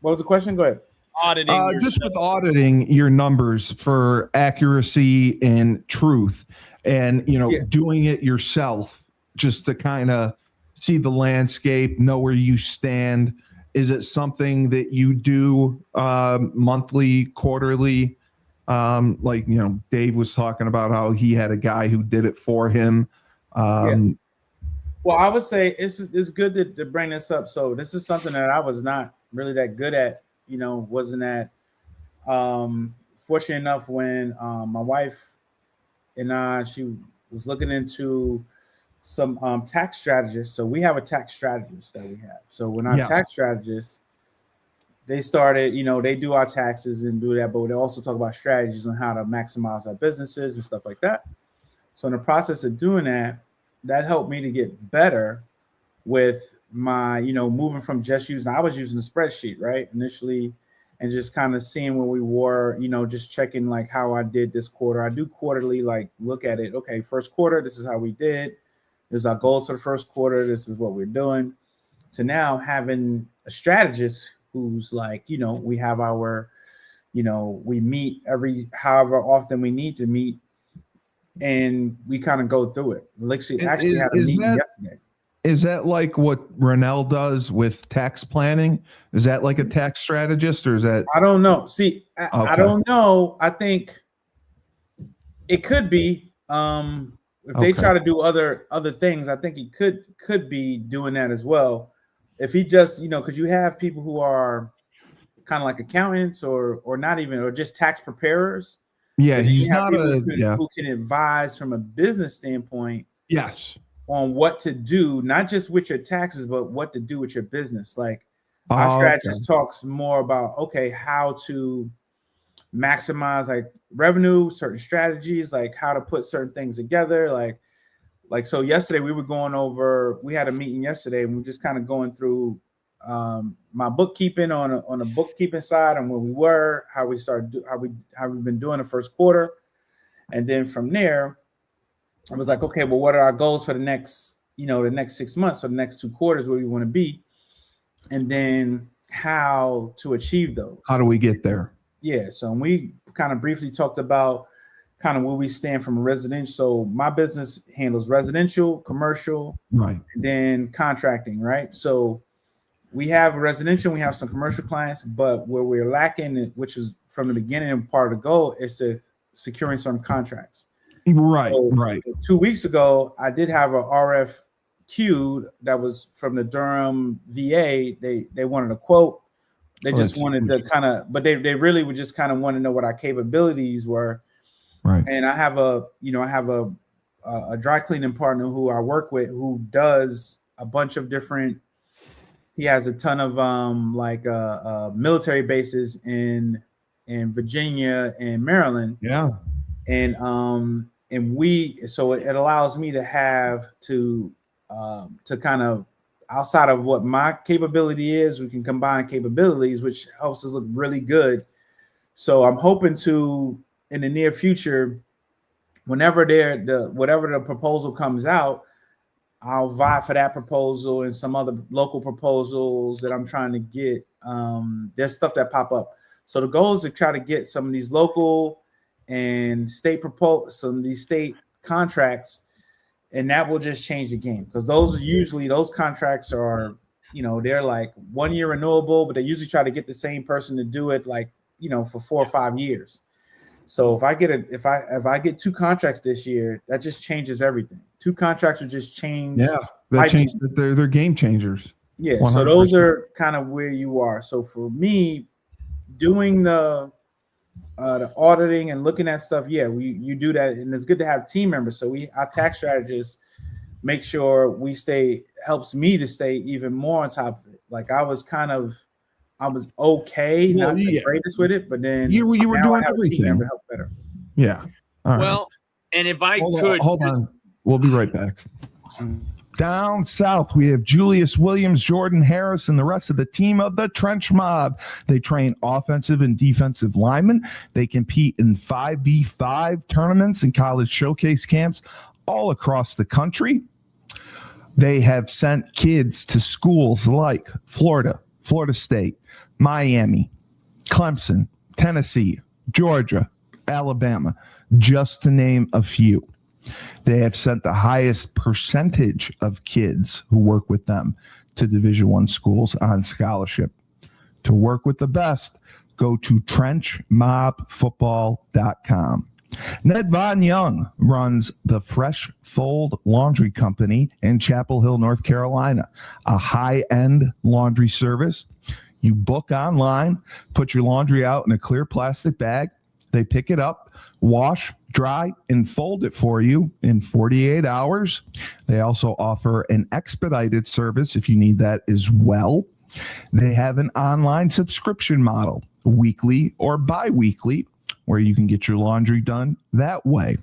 What was the question? Go ahead. Auditing just with auditing your numbers for accuracy and truth, and doing it yourself just to kind of see the landscape, know where you stand. Is it something that you do monthly, quarterly? Dave was talking about how he had a guy who did it for him. Well, I would say it's good to bring this up. So this is something that I was not really that good at. Wasn't that fortunate enough when my wife and she was looking into some tax strategists. So we have a tax strategist that we have. So when our tax strategists, they started, they do our taxes and do that, but they also talk about strategies on how to maximize our businesses and stuff like that. So in the process of doing that, that helped me to get better with my, moving from I was using a spreadsheet, right, initially, and just kind of seeing where we were, just checking like how I did this quarter. I do quarterly, like look at it. Okay, first quarter, this is how we did. This is our goals for the first quarter. This is what we're doing. So now having a strategist who's like, we have our, we meet however often we need to meet, and we kind of go through it. Actually had a meeting yesterday. Is that like what Renell does with tax planning? Is that like a tax strategist, or is that? I don't know. See, I don't know. I think it could be. If they try to do other things, I think he could be doing that as well. If he just, because you have people who are kind of like accountants or not even, or just tax preparers. Yeah, he's not who can advise from a business standpoint. Yes. On what to do, not just with your taxes, but what to do with your business. Like our strategist talks more about, how to maximize like revenue, certain strategies, like how to put certain things together. Like, so yesterday we had a meeting yesterday and we're just kind of going through my bookkeeping on a bookkeeping side and where we were, how we've been doing the first quarter. And then from there, I was like, okay, well, what are our goals for the next 6 months or the next 2 quarters where we want to be? And then how to achieve those. How do we get there? Yeah. So we kind of briefly talked about kind of where we stand from residential. So my business handles residential, commercial, right, and then contracting, right? So we have residential, we have some commercial clients, but where we're lacking, which is from the beginning and part of the goal, is to securing some contracts. Right, so right. 2 weeks ago, I did have a RFQ that was from the Durham VA. They wanted a quote. They just wanted to kind of, but they really would just kind of want to know what our capabilities were. Right. And I have a a dry cleaning partner who I work with who does a bunch of different. He has a ton of military bases in Virginia and Maryland. Yeah. And so it allows me to have to kind of, outside of what my capability is, we can combine capabilities, which helps us look really good. So I'm hoping to, in the near future, whenever whatever the proposal comes out, I'll vie for that proposal and some other local proposals that I'm trying to get. There's stuff that pop up. So the goal is to try to get some of these local and state some of these state contracts, and that will just change the game, because those contracts are, they're like 1 year renewable, but they usually try to get the same person to do it for 4 or 5 years. So if I get 2 contracts this year, that just changes everything. 2 contracts will just change. Yeah, that change. They're game changers. Yeah, 100%. So those are kind of where you are. So for me, doing the auditing and looking at stuff, you do that, and it's good to have team members. So our tax strategists make sure helps me to stay even more on top of it. Like I was okay, not the greatest with it, but then you were doing have everything. A team member help better. Yeah. All right. Well, and if I hold on, we'll be right back. Down south, we have Julius Williams, Jordan Harris, and the rest of the team of the Trench Mob. They train offensive and defensive linemen. They compete in 5v5 tournaments and college showcase camps all across the country. They have sent kids to schools like Florida, Florida State, Miami, Clemson, Tennessee, Georgia, Alabama, just to name a few. They have sent the highest percentage of kids who work with them to Division I schools on scholarship. To work with the best, go to trenchmobfootball.com. Nedvonne Young runs the Fresh Fold Laundry Company in Chapel Hill, North Carolina, a high-end laundry service. You book online, put your laundry out in a clear plastic bag. They pick it up, wash, dry, and fold it for you in 48 hours. They also offer an expedited service if you need that as well. They have an online subscription model, weekly or bi-weekly, where you can get your laundry done that way.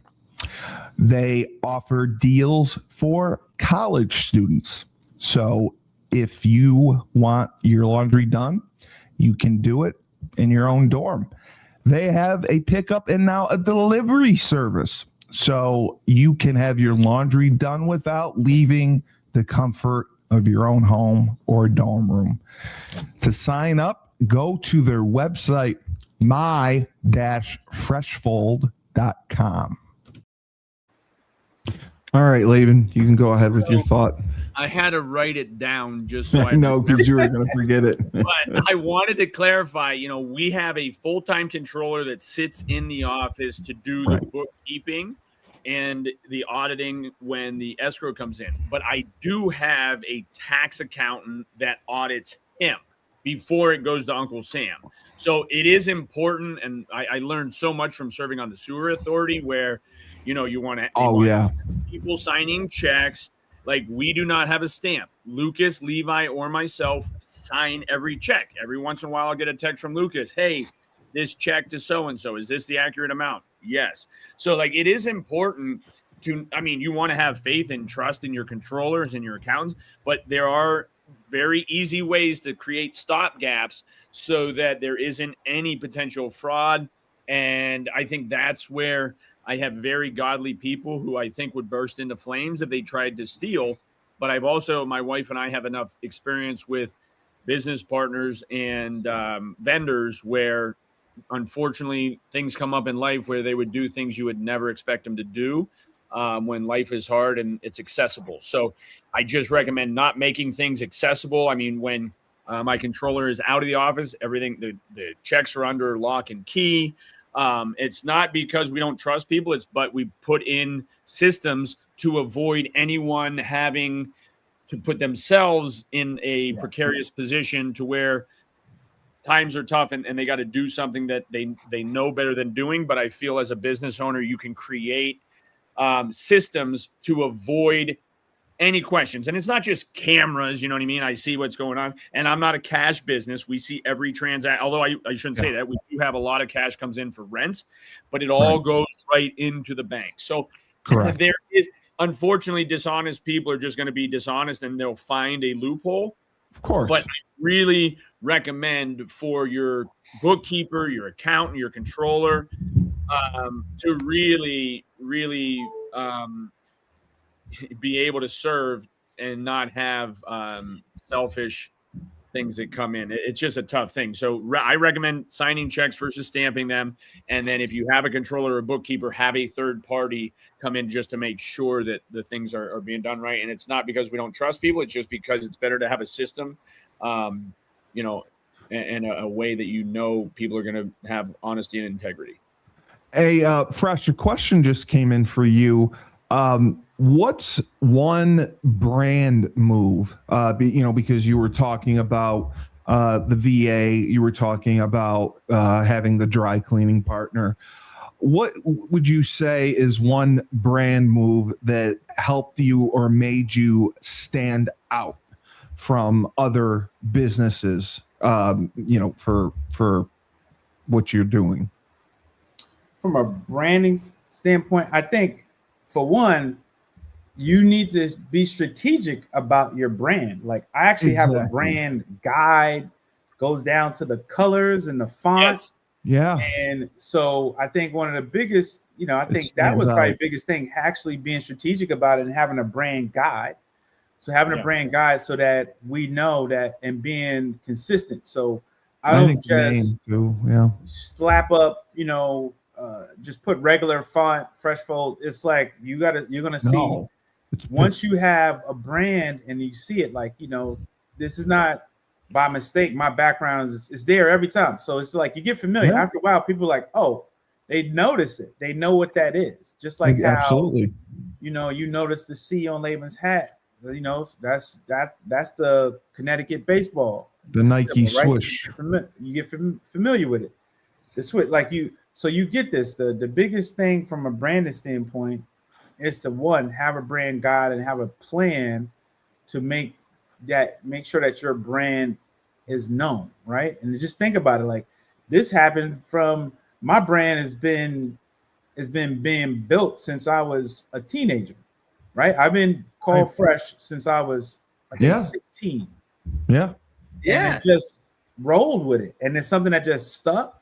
They offer deals for college students. So if you want your laundry done, you can do it in your own dorm. They have a pickup and now a delivery service. So you can have your laundry done without leaving the comfort of your own home or dorm room. To sign up, go to their website, my-freshfold.com. All right, Laban, you can go ahead with your thought. I had to write it down just so I know, because you were going to forget it. But I wanted to clarify, we have a full-time controller that sits in the office to do the bookkeeping and the auditing when the escrow comes in. But I do have a tax accountant that audits him before it goes to Uncle Sam. So it is important, and I learned so much from serving on the sewer authority where, you want to people signing checks. Like, we do not have a stamp. Lucas, Levi, or myself sign every check. Every once in a while, I'll get a text from Lucas. Hey, this check to so-and-so, is this the accurate amount? Yes. So, it is important to, you want to have faith and trust in your controllers and your accountants, but there are very easy ways to create stop gaps so that there isn't any potential fraud. And I think that's where I have very godly people who I think would burst into flames if they tried to steal. But I've also, my wife and I have enough experience with business partners and vendors where, unfortunately, things come up in life where they would do things you would never expect them to do when life is hard and it's accessible. So I just recommend not making things accessible. When my controller is out of the office, everything, the checks are under lock and key. It's not because we don't trust people, but we put in systems to avoid anyone having to put themselves in a precarious position to where times are tough and they got to do something that they know better than doing. But I feel as a business owner, you can create systems to avoid any questions. And it's not just cameras, you know what I mean? I see what's going on. And I'm not a cash business. We see every transaction, although I shouldn't say that. We do have a lot of cash comes in for rents, but it all goes right into the bank. So there is, unfortunately, dishonest people are just going to be dishonest and they'll find a loophole. Of course. But I really recommend for your bookkeeper, your accountant, your controller, to really be able to serve and not have selfish things that come in. It's just a tough thing. So I recommend signing checks versus stamping them. And then if you have a controller or a bookkeeper, have a third party come in just to make sure that the things are being done right. And it's not because we don't trust people. It's just because it's better to have a system, and a way that people are going to have honesty and integrity. Fresh, a question just came in for you. What's one brand move? Because you were talking about the VA, you were talking about having the dry cleaning partner. What would you say is one brand move that helped you or made you stand out from other businesses? For what you're doing. From a branding standpoint, I think for one, you need to be strategic about your brand. Like I actually have a brand guide, goes down to the colors and the fonts. Yeah. And so I think one of the biggest, I think that was probably the biggest thing, actually being strategic about it and having a brand guide. So having a brand guide so that we know that and being consistent. So I don't just slap up, just put regular font, fresh fold. It's like you're gonna see once you have a brand and you see it, like this is not by mistake. My background is there every time. So it's like you get familiar. Yeah. After a while, people are like, oh, they notice it. They know what that is. Just like how absolutely, you notice the C on Laban's hat. That's the Connecticut baseball. The Nike swoosh. You get familiar with it. The switch, so you get this. The biggest thing from a branding standpoint is to have a brand guide and have a plan to make sure that your brand is known, right? And just think about it, like this happened from my brand has been being built since I was a teenager, right? I've been called Fresh since I was 16. Yeah. And it just rolled with it. And it's something that just stuck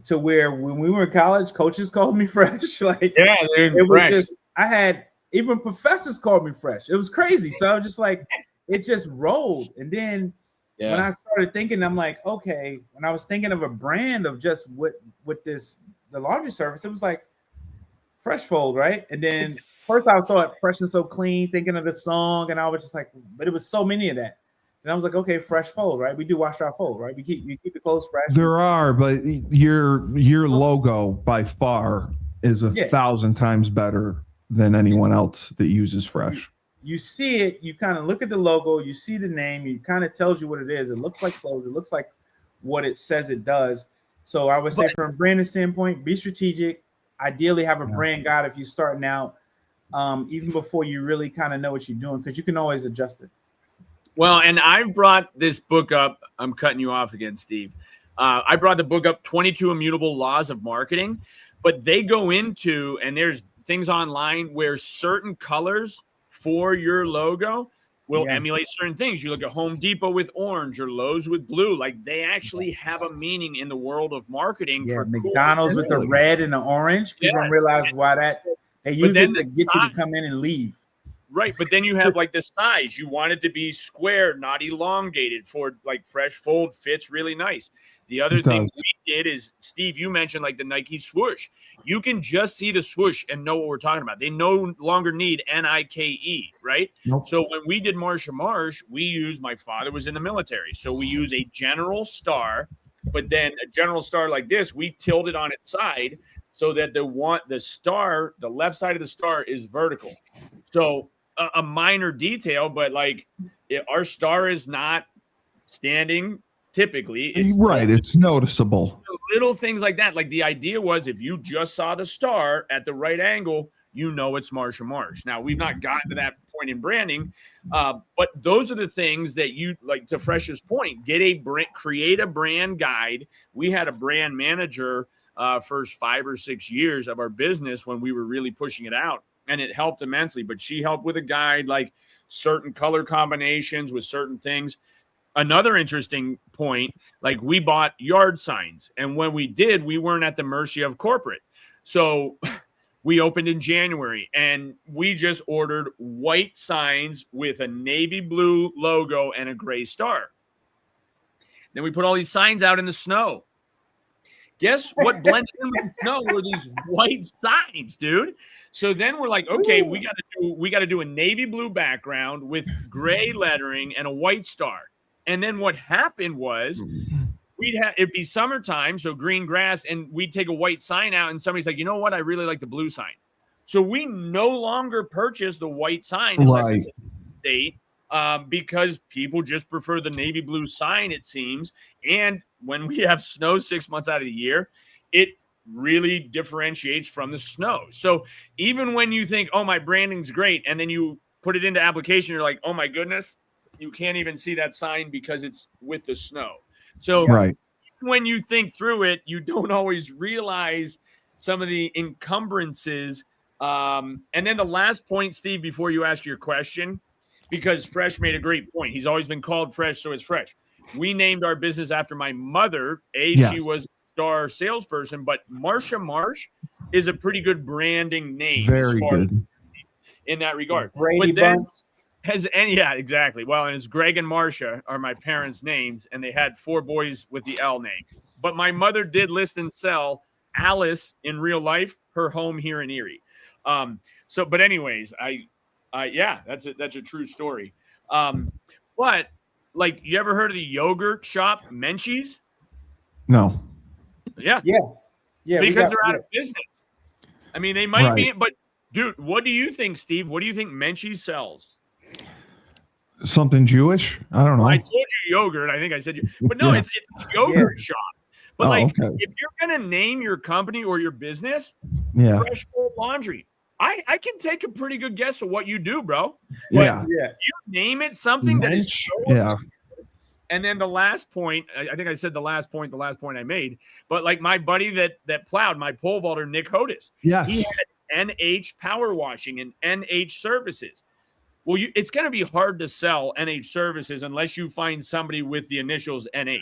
to where when we were in college, coaches called me Fresh. It was just, I had even professors called me Fresh. It was crazy. So I'm just like, it just rolled. And then when I started thinking, I'm like, okay, when I was thinking of a brand of just with the laundry service, it was like Fresh Fold, right? And then first I thought Fresh and So Clean, thinking of the song, and I was just like, but it was so many of that. And I was like, okay, Fresh Fold, right? We do wash our fold, right? You keep the clothes fresh. There are, but your logo by far is 1,000 times better than anyone else that uses Fresh. You see it, you kind of look at the logo, you see the name, it kind of tells you what it is. It looks like clothes, it looks like what it says it does. So I would say from a branding standpoint, be strategic. Ideally have a brand guide if you're starting out, even before you really kind of know what you're doing, because you can always adjust it. Well, and I brought this book up. I'm cutting you off again, Steve. I brought the book up, 22 Immutable Laws of Marketing, but they go into, and there's things online where certain colors for your logo will emulate certain things. You look at Home Depot with orange or Lowe's with blue. Like they actually have a meaning in the world of marketing. Yeah, for McDonald's with the red and the orange. People don't realize why they use it to get you to come in and leave. Right, but then you have like the size. You want it to be square, not elongated. For like Fresh Fold fits really nice. The other thing we did is, Steve, you mentioned like the Nike swoosh. You can just see the swoosh and know what we're talking about. They no longer need Nike, right? Nope. So when we did Marsh & Marsh, we used, my father was in the military, so we use a general star, but then a general star like this, we tilted on its side so that the star, the left side of the star is vertical. So a minor detail, but like our star is not standing typically. It's right. It's noticeable. Little things like that. Like the idea was if you just saw the star at the right angle, you know it's Marsh & Marsh. Now, we've not gotten to that point in branding, but those are the things that you, like, to Fresh's point, create a brand guide. We had a brand manager first 5 or 6 years of our business when we were really pushing it out, and it helped immensely. But she helped with a guide, like certain color combinations with certain things. Another interesting point, like, we bought yard signs, and when we did, we weren't at the mercy of corporate. So we opened in January, and we just ordered white signs with a navy blue logo and a gray star. Then we put all these signs out in the snow. Guess what blended in with the snow were these white signs, dude. So then we're like, okay, we got to do a navy blue background with gray lettering and a white star. And then what happened was it'd be summertime, so green grass, and we'd take a white sign out, and somebody's like, you know what? I really like the blue sign. So we no longer purchase the white sign unless it's in the state, because people just prefer the navy blue sign, it seems. And when we have snow 6 months out of the year, it really differentiates from the snow. So even when you think, oh, my branding's great, and then you put it into application, you're like, oh my goodness, you can't even see that sign because it's with the snow. So when you think through it, you don't always realize some of the encumbrances. And then the last point, Steve, before you ask your question, because Fresh made a great point. He's always been called Fresh, so it's Fresh. We named our business after my mother. She was a star salesperson, but Marsh & Marsh is a pretty good branding name. Very good. In that regard. Brady Bunch. Yeah, exactly. Well, and it's Greg and Marcia are my parents' names, and they had 4 boys with the L name. But my mother did list and sell Alice in real life, her home here in Erie. But anyways, that's a true story. But like, you ever heard of the yogurt shop Menchie's? No. Yeah. Because they're out of business. I mean, they might be, but dude, what do you think, Steve? What do you think Menchie's sells? Something Jewish? I don't know. I told you yogurt. I think I said but no, it's a yogurt shop. But if you're gonna name your company or your business, Fresh Full Laundry, I can take a pretty good guess of what you do, bro. But you name it something that is so And then the last point, I think I said the last point I made, but like my buddy that plowed, my pole vaulter, Nick Hodis, he had NH Power Washing and NH Services. Well, it's going to be hard to sell NH Services unless you find somebody with the initials NH.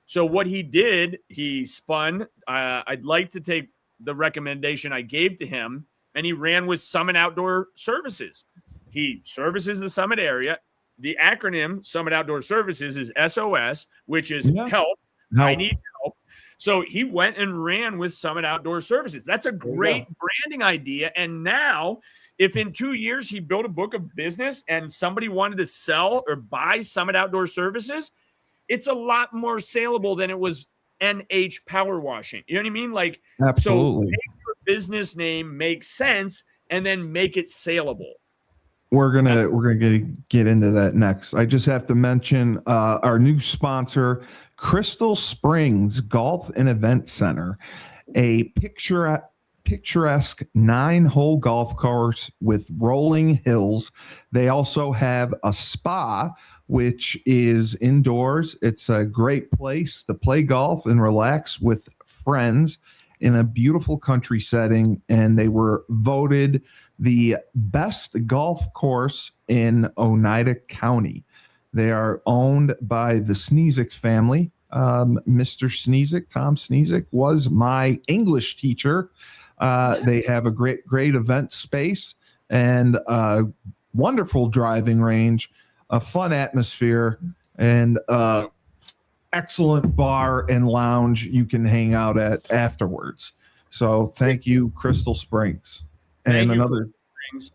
So what he did, he spun. I'd like to take the recommendation I gave to him, and he ran with Summit Outdoor Services. He services the Summit area. The acronym Summit Outdoor Services is SOS, which is help. I need help. So he went and ran with Summit Outdoor Services. That's a great branding idea. And now, if in 2 years he built a book of business and somebody wanted to sell or buy Summit Outdoor Services, it's a lot more saleable than it was NH Power Washing. You know what I mean? Like, absolutely. So make your business name make sense and then make it saleable. We're gonna get into that next. I just have to mention our new sponsor, Crystal Springs Golf and Event Center, a picturesque 9-hole golf course with rolling hills. They also have a spa, which is indoors. It's a great place to play golf and relax with friends in a beautiful country setting. And they were voted the best golf course in Oneida County. They are owned by the Sneesick family. Mr. Sneesick, Tom Sneesick, was my English teacher. They have a great event space and a wonderful driving range, a fun atmosphere, and excellent bar and lounge you can hang out at afterwards. So thank you, Crystal Springs. And another,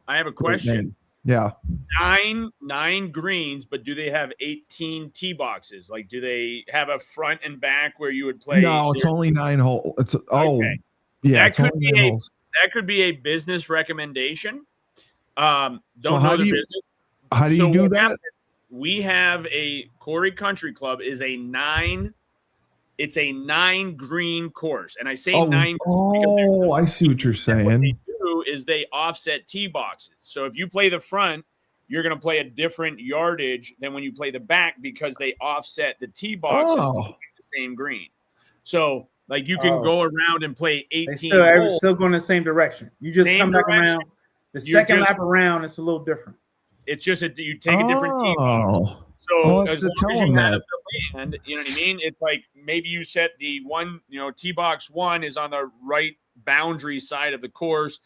I have a question. Yeah. 9 greens, but do they have 18 tee boxes? Like, do they have a front and back where you would play? No, it's only 9 holes. Yeah, that could be a business recommendation. Don't know the business. How do you do that? We have a Corey Country Club is a 9. It's a 9 green course, and I say 9. Oh, I see what you're saying. What they do do is they offset tee boxes. So if you play the front, you're going to play a different yardage than when you play the back because they offset the tee boxes the same green. So like you can go around and play 18 holes. Still going the same direction. You just come back around. The second lap around, it's a little different. It's just you take a different tee box. So as long as you have the land, you know what I mean? It's like maybe you set the one, tee box 1 is on the right boundary side of the course,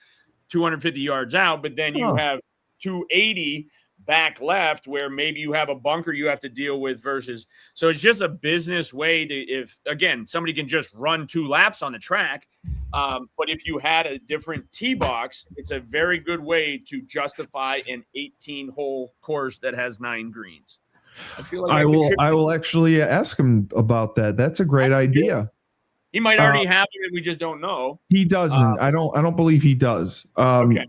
250 yards out, but then you have 280 back left where maybe you have a bunker you have to deal with versus. So it's just a business way to, if again, somebody can just run 2 laps on the track. But if you had a different tee box, it's a very good way to justify an 18-hole course that has 9 greens. I feel like I will actually ask him about that. That's a great idea. He might already have it, and we just don't know. He doesn't. I don't believe he does. Okay.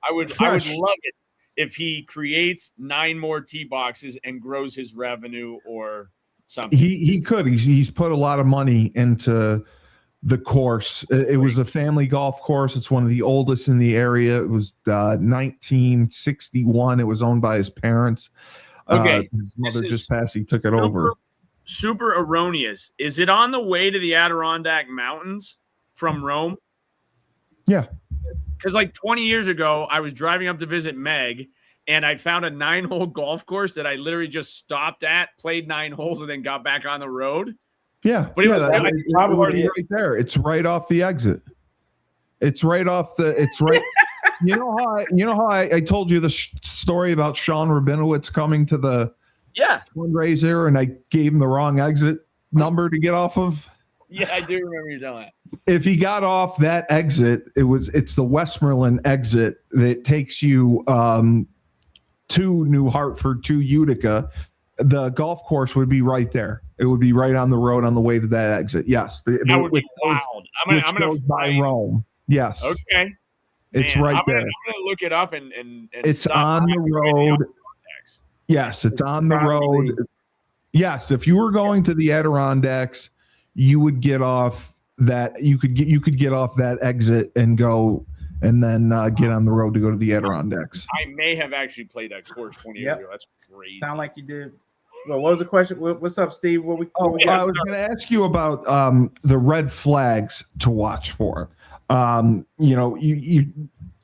I would love it if he creates 9 more tee boxes and grows his revenue or something. He could. He's put a lot of money into the course. It was a family golf course. It's one of the oldest in the area. It was 1961. It was owned by his parents. Okay. His mother just passed. He took it over. Super erroneous. Is it on the way to the Adirondack Mountains from Rome? Yeah. Because like 20 years ago, I was driving up to visit Meg, and I found a 9-hole golf course that I literally just stopped at, played 9 holes, and then got back on the road. Yeah. But it was probably right there. It's right off the exit. It's right off the. It's right. You know how I told you the story about Sean Rabinowitz coming to the fundraiser, and I gave him the wrong exit number to get off of. Yeah, I do remember you telling that. If he got off that exit, it's the Westmoreland exit that takes you to New Hartford, to Utica. The golf course would be right there. It would be right on the road on the way to that exit. Yes, that would be wild. I'm gonna by Rome. Yes. Okay. It's right there. I'm gonna look it up and it's on the road. Yes, it's on the road. Yes, if you were going to the Adirondacks, you would get off that. You could get off that exit and go, and then get on the road to go to the Adirondacks. I may have actually played that course 20 years ago. That's great. Sound like you did. Well, what was the question? What's up, Steve? I was going to ask you about the red flags to watch for. You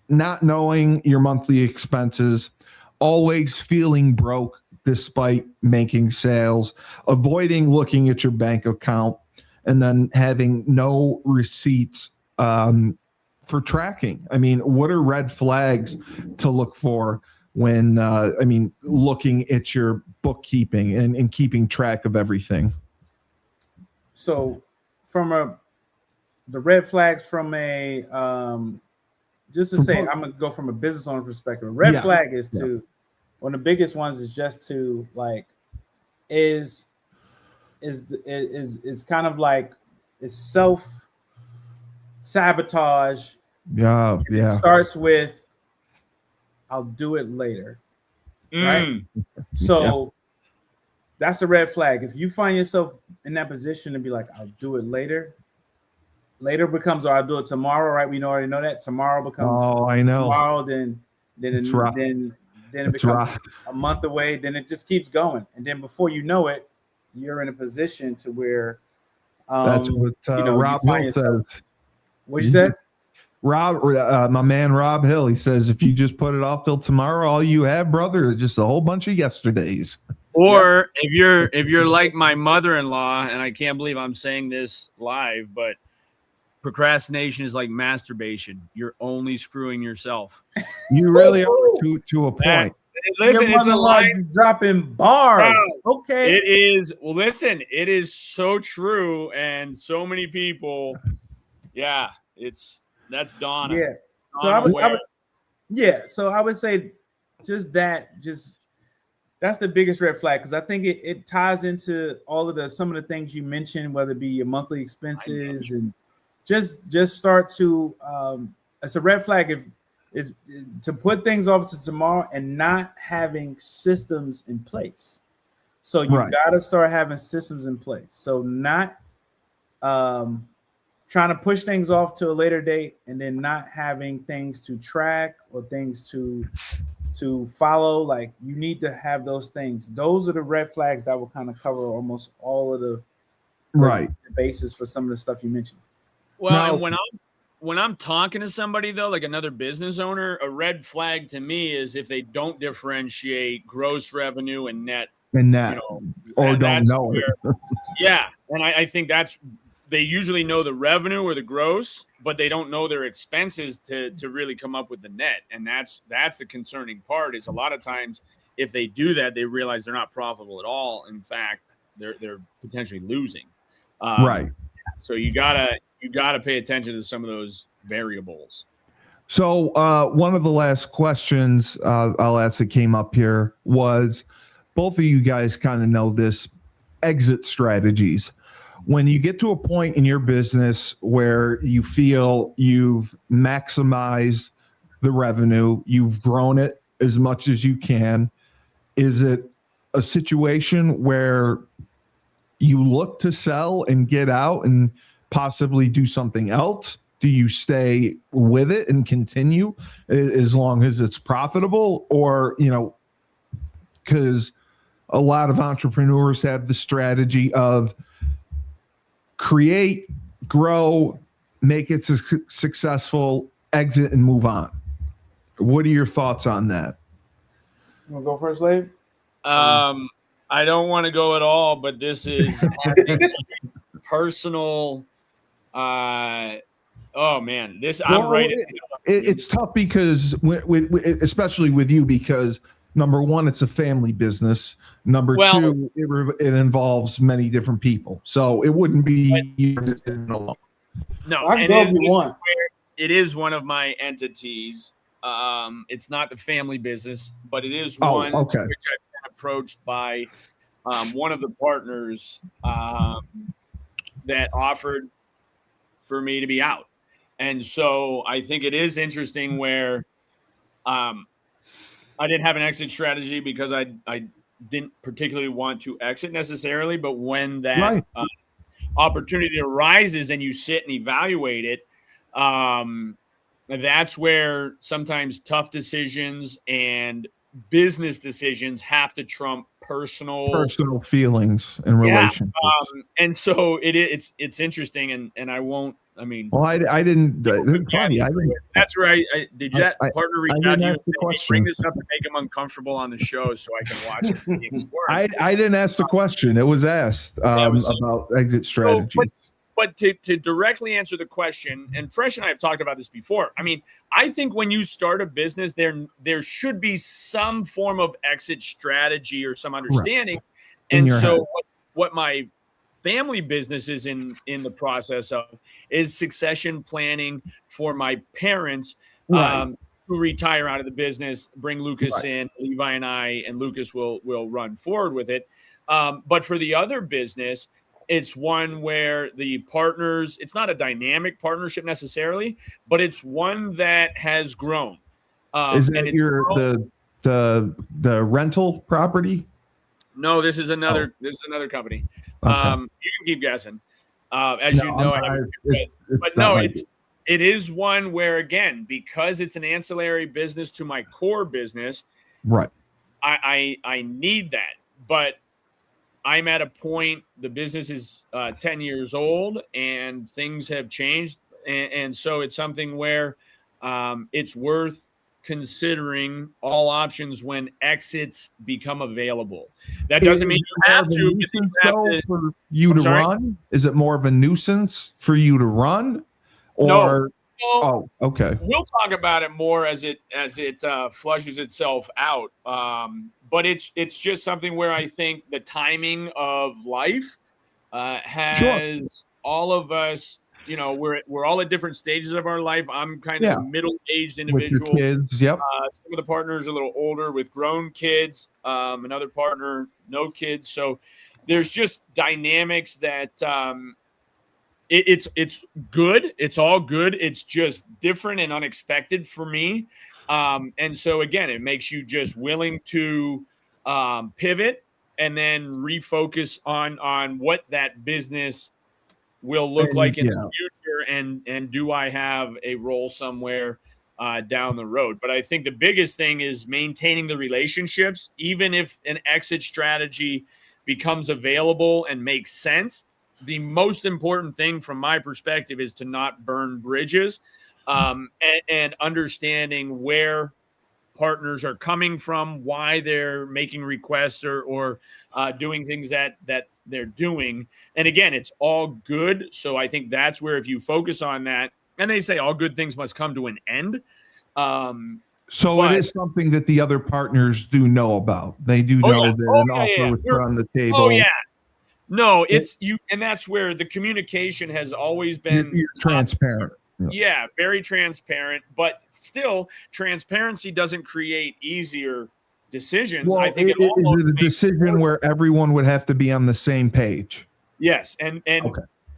not knowing your monthly expenses, always feeling broke despite making sales, avoiding looking at your bank account, and then having no receipts for tracking. I mean, what are red flags to look for when, looking at your bookkeeping and keeping track of everything? So the red flags from just to say, I'm going to go from a business owner perspective. Red flag is one of the biggest ones is just to is kind of like it's self-sabotage. Yeah. It starts with, I'll do it later. Right? So that's a red flag. If you find yourself in that position to be like, I'll do it later. Later becomes, I'll do it tomorrow, right? We already know that. Tomorrow becomes tomorrow, then it becomes a month away, then it just keeps going. And then before you know it, you're in a position to where that's what Rob Hill says. What'd you say? Rob, my man Rob Hill, he says, if you just put it off till tomorrow, all you have, brother, is just a whole bunch of yesterdays. Or if you're like my mother-in-law, and I can't believe I'm saying this live, but procrastination is like masturbation. You're only screwing yourself. You really are to a point. Listen, it's a line dropping bars. Wow. Okay. It is. Well, listen, it is so true. And so many people. Yeah, that's Donna. Yeah. So I would say that's the biggest red flag, because I think it ties into all of some of the things you mentioned, whether it be your monthly expenses, and just start to it's a red flag if to put things off to tomorrow and not having systems in place. So you got to start having systems in place. So not trying to push things off to a later date and then not having things to track or things to follow. Like, you need to have those things. Those are the red flags that will kind of cover almost all of the basis for some of the stuff you mentioned. Well, now, and when I'm talking to somebody, though, like another business owner, a red flag to me is if they don't differentiate gross revenue and net. Or don't know it. Yeah. And I think they usually know the revenue or the gross, but they don't know their expenses to really come up with the net. And that's the concerning part, is a lot of times if they do that, they realize they're not profitable at all. In fact, they're potentially losing. Right. So you gotta pay attention to some of those variables. So one of the last questions I'll ask that came up here was, both of you guys kind of know this, exit strategies. When you get to a point in your business where you feel you've maximized the revenue, you've grown it as much as you can, is it a situation where you look to sell and get out and possibly do something else? Do you stay with it and continue as long as it's profitable? Or, because a lot of entrepreneurs have the strategy of create, grow, make it successful, exit, and move on. What are your thoughts on that? You want to go first, Labe? I don't want to go at all, but this is personal. Oh man, I'm right. It's tough because with especially with you, because number one, it's a family business. Number two, it involves many different people, so it wouldn't be you alone. No, I can go if you want. It is one of my entities. It's not the family business, but it is one which I've been approached by one of the partners that offered for me to be out. And so I think it is interesting where I didn't have an exit strategy because I didn't particularly want to exit necessarily, but when that opportunity arises and you sit and evaluate it, that's where sometimes tough decisions and business decisions have to trump personal feelings and relationships. And so it's interesting, and I won't. I mean, well, I didn't. Funny, that's right. Did that partner reach out to you and say, bring this up and make him uncomfortable on the show so I can watch it? I didn't ask the question. It was asked about exit strategies. But to directly answer the question, and Fresh and I have talked about this before. I mean, I think when you start a business, there should be some form of exit strategy or some understanding. Right. And so what my family business is in the process of is succession planning for my parents to retire out of the business, bring Lucas in, Levi and Lucas will run forward with it. But for the other business, it's one where the partners, it's not a dynamic partnership necessarily, but it's one that has grown. Is that the rental property? No, this is another company. Okay. You can keep guessing. It is one where, again, because it's an ancillary business to my core business, right? I need that, but I'm at a point, the business is 10 years old and things have changed. And so it's something where it's worth considering all options when exits become available. That doesn't mean you have to. For you to run? Is it more of a nuisance for you to run? Or no. Okay. We'll talk about it more as it flushes itself out. But it's just something where I think the timing of life has all of us. We're all at different stages of our life. I'm kind of a middle-aged individual. With your kids, yep. Some of the partners are a little older with grown kids. Another partner, no kids. So there's just dynamics that it's good. It's all good. It's just different and unexpected for me. And so again, it makes you just willing to pivot and then refocus on what that business will look like in the future, and do I have a role somewhere down the road? But I think the biggest thing is maintaining the relationships, even if an exit strategy becomes available and makes sense. The most important thing from my perspective is to not burn bridges, and understanding where partners are coming from, why they're making requests or doing things that they're doing. And again, it's all good. So I think that's where, if you focus on that, and they say all good things must come to an end. So it is something that the other partners do know about. They do know that an offer was put on the table. Oh yeah. No, it's you, and that's where the communication has always been you're transparent. Yeah, very transparent, but still, transparency doesn't create easier decisions. Well, I think it is a decision where everyone would have to be on the same page. Yes, and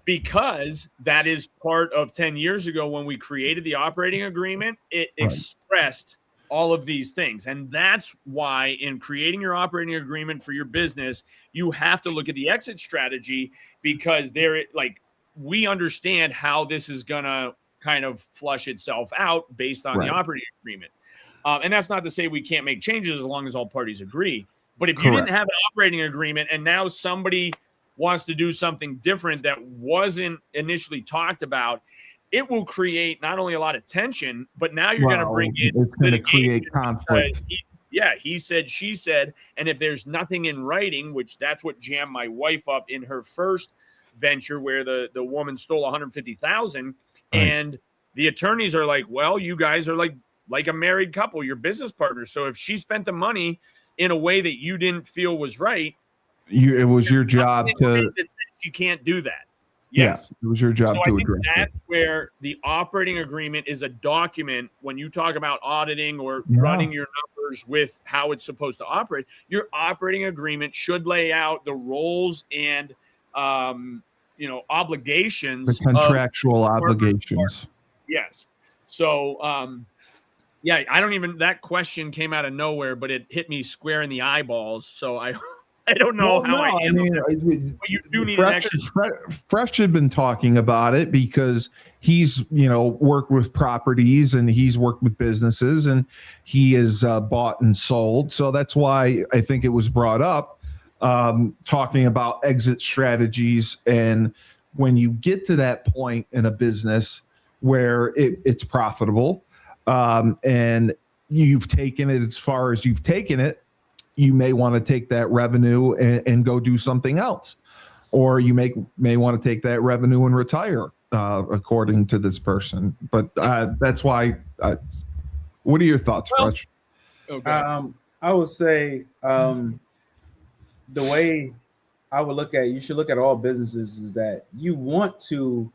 because that is part of 10 years ago when we created the operating agreement, it expressed all of these things. And that's why in creating your operating agreement for your business, you have to look at the exit strategy, because we understand how this is going to kind of flush itself out based on the operating agreement. And that's not to say we can't make changes as long as all parties agree. But if you didn't have an operating agreement and now somebody wants to do something different that wasn't initially talked about, it will create not only a lot of tension, but now you're going to bring in it's going to create conflict. He said, she said, and if there's nothing in writing, which that's what jammed my wife up in her first venture where the woman stole $150,000. And the attorneys are like, well, you guys are like a married couple, you're business partners. So if she spent the money in a way that you didn't feel was right, it was your job to. She can't do that. Yes, it was your job to address. That's where the operating agreement is a document. When you talk about auditing or running your numbers with how it's supposed to operate, your operating agreement should lay out the roles and obligations, the contractual obligations. Yes. So, that question came out of nowhere, but it hit me square in the eyeballs. So I don't know I but you do need Fresh had been talking about it because he's, worked with properties and he's worked with businesses and he has bought and sold. So that's why I think it was brought up, talking about exit strategies. And when you get to that point in a business where it's profitable, and you've taken it as far as you've taken it, you may want to take that revenue and go do something else, or you may want to take that revenue and retire, according to this person. But that's why. What are your thoughts, Fresh? Okay. I would say the way I would look at you should look at all businesses is that you want to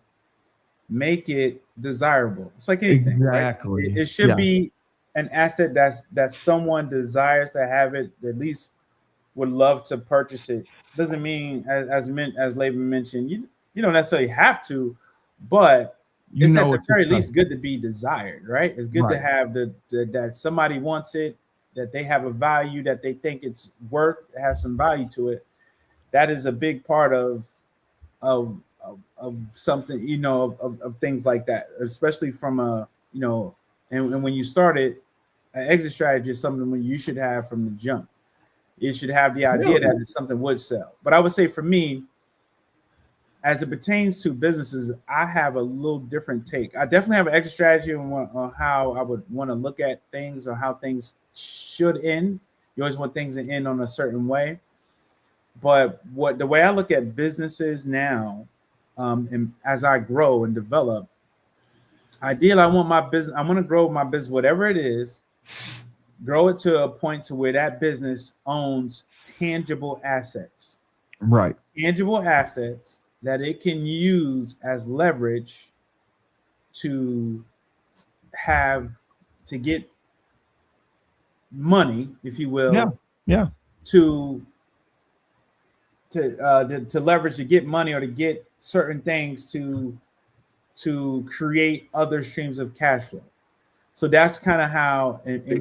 make it desirable. It's like anything. Exactly. Right? It should be an asset that someone desires to have it, at least would love to purchase it. Doesn't mean, as Laban mentioned, you don't necessarily have to, but it's at the very least good to be desired, right? It's good to have that somebody wants it, that they have a value, that they think it's worth, has some value to it. That is a big part of something, of things like that, especially from and when you started, an exit strategy is something when you should have from the jump. You should have the idea that it's something would sell. But I would say for me, as it pertains to businesses, I have a little different take. I definitely have an exit strategy on how I would want to look at things or how things should end. You always want things to end on a certain way. But the way I look at businesses now, and as I grow and develop, ideally, I want to grow my business, whatever it is, grow it to a point to where that business owns tangible assets. Right. Tangible assets that it can use as leverage to get money, if you will. Yeah. To leverage, to get money or to get certain things to create other streams of cash flow. So that's kind of how, and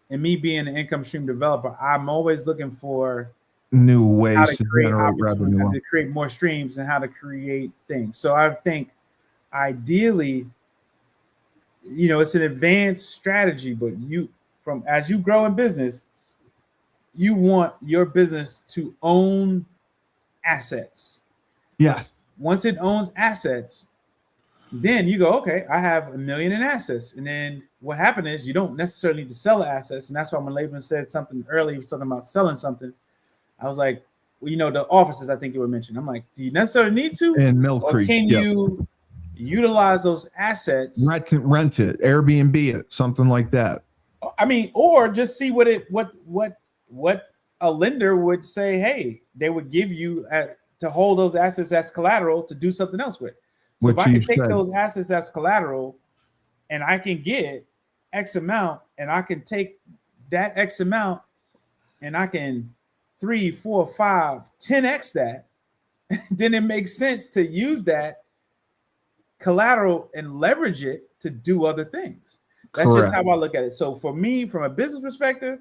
me being an income stream developer, I'm always looking for new ways to generate revenue, how to create more streams and how to create things. So I think ideally, it's an advanced strategy, but as you grow in business, you want your business to own assets. Yes. Once it owns assets, then you go, okay, I have $1 million in assets. And then what happened is you don't necessarily need to sell the assets. And that's why when Laban said something earlier, he was talking about selling something. I was like, well, the offices, I think you were mentioning. I'm like, do you necessarily need to? And Mill or Creek. Can you utilize those assets? Rent it, Airbnb it, something like that. I mean, or just see what a lender would say. Hey, they would give you to hold those assets as collateral to do something else with. So if I can take those assets as collateral and I can get X amount and I can take that X amount and I can 3, 4, 5, 10x that, then it makes sense to use that collateral and leverage it to do other things. That's Correct. Just how I look at it. So for me, from a business perspective,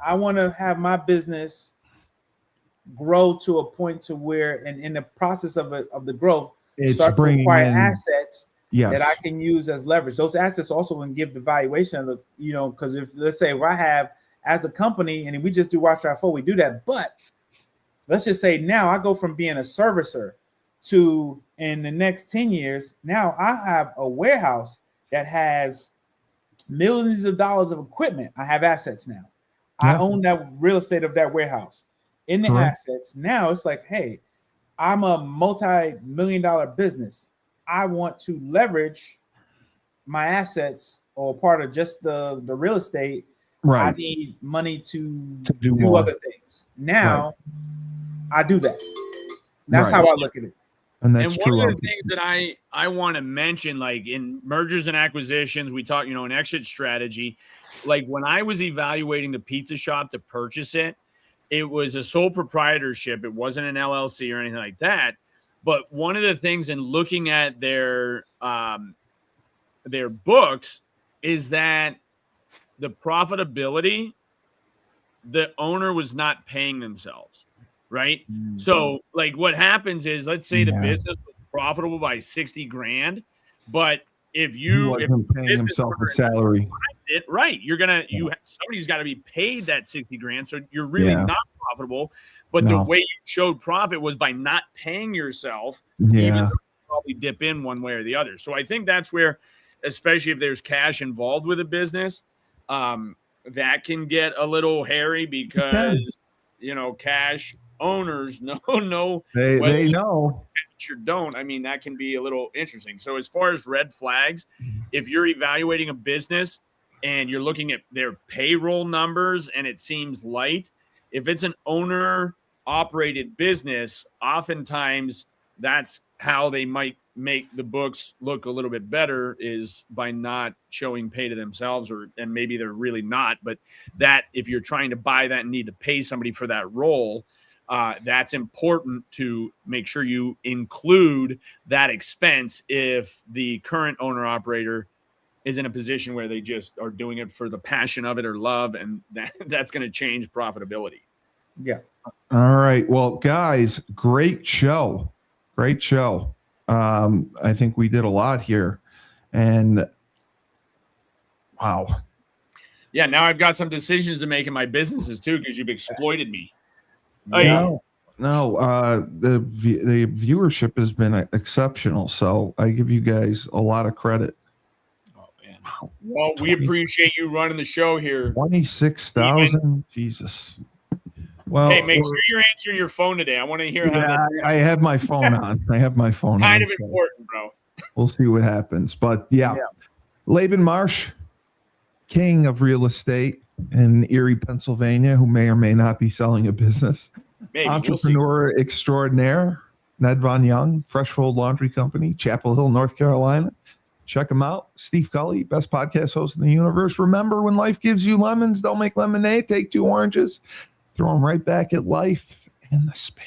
I want to have my business grow to a point to where, and in the process of the growth, start to acquire assets that I can use as leverage. Those assets also can give the valuation of the, because if let's say if I have as a company and we just do Watch Out For, we do that. But let's just say now I go from being a servicer to in the next 10 years, now I have a warehouse that has millions of dollars of equipment. I have assets now. I own that real estate of that warehouse in the assets. Now it's like, hey, I'm a multi-million-dollar business. I want to leverage my assets or part of just the real estate. Right. I need money to do other things. Now I do that. That's how I look at it. And that's one of the things that I want to mention, like in mergers and acquisitions, we talk, an exit strategy. Like when I was evaluating the pizza shop to purchase it, it was a sole proprietorship. It wasn't an LLC or anything like that. But one of the things in looking at their books is that the profitability, the owner was not paying themselves, right? Mm-hmm. So like what happens is, let's say the business was profitable by 60 grand, but if wasn't paying himself a salary, somebody's got to be paid that 60 grand. So you're really not profitable. But the way you showed profit was by not paying yourself, even though you probably dip in one way or the other. So I think that's where, especially if there's cash involved with a business, that can get a little hairy because, cash owners know. They know. Or don't. I mean, that can be a little interesting. So as far as red flags, if you're evaluating a business and you're looking at their payroll numbers and it seems light, if it's an owner operated business, oftentimes that's how they might make the books look a little bit better, is by not showing pay to themselves, and maybe they're really not, but that if you're trying to buy that and need to pay somebody for that role, that's important to make sure you include that expense if the current owner operator is in a position where they just are doing it for the passion of it or love, and that's going to change profitability. Yeah. All right. Well, guys, great show. I think we did a lot here, and wow. Yeah. Now I've got some decisions to make in my businesses too, because you've exploited me. No, the viewership has been exceptional, so I give you guys a lot of credit. Oh man! Well, we appreciate you running the show here. 26,000, Jesus. Well, hey, make sure you're answering your phone today. I want to hear how. I have my phone on. Kind of important, bro. We'll see what happens, but yeah. Laban Marsh, king of real estate in Erie, Pennsylvania, who may or may not be selling a business. Maybe. Entrepreneur Extraordinaire Nedvonne Young, Fresh Fold Laundry Company, Chapel Hill, North Carolina. Check them out. Steve Cully, best podcast host in the universe. Remember, when life gives you lemons, don't make lemonade. Take 2 oranges, throw them right back at life and the spin.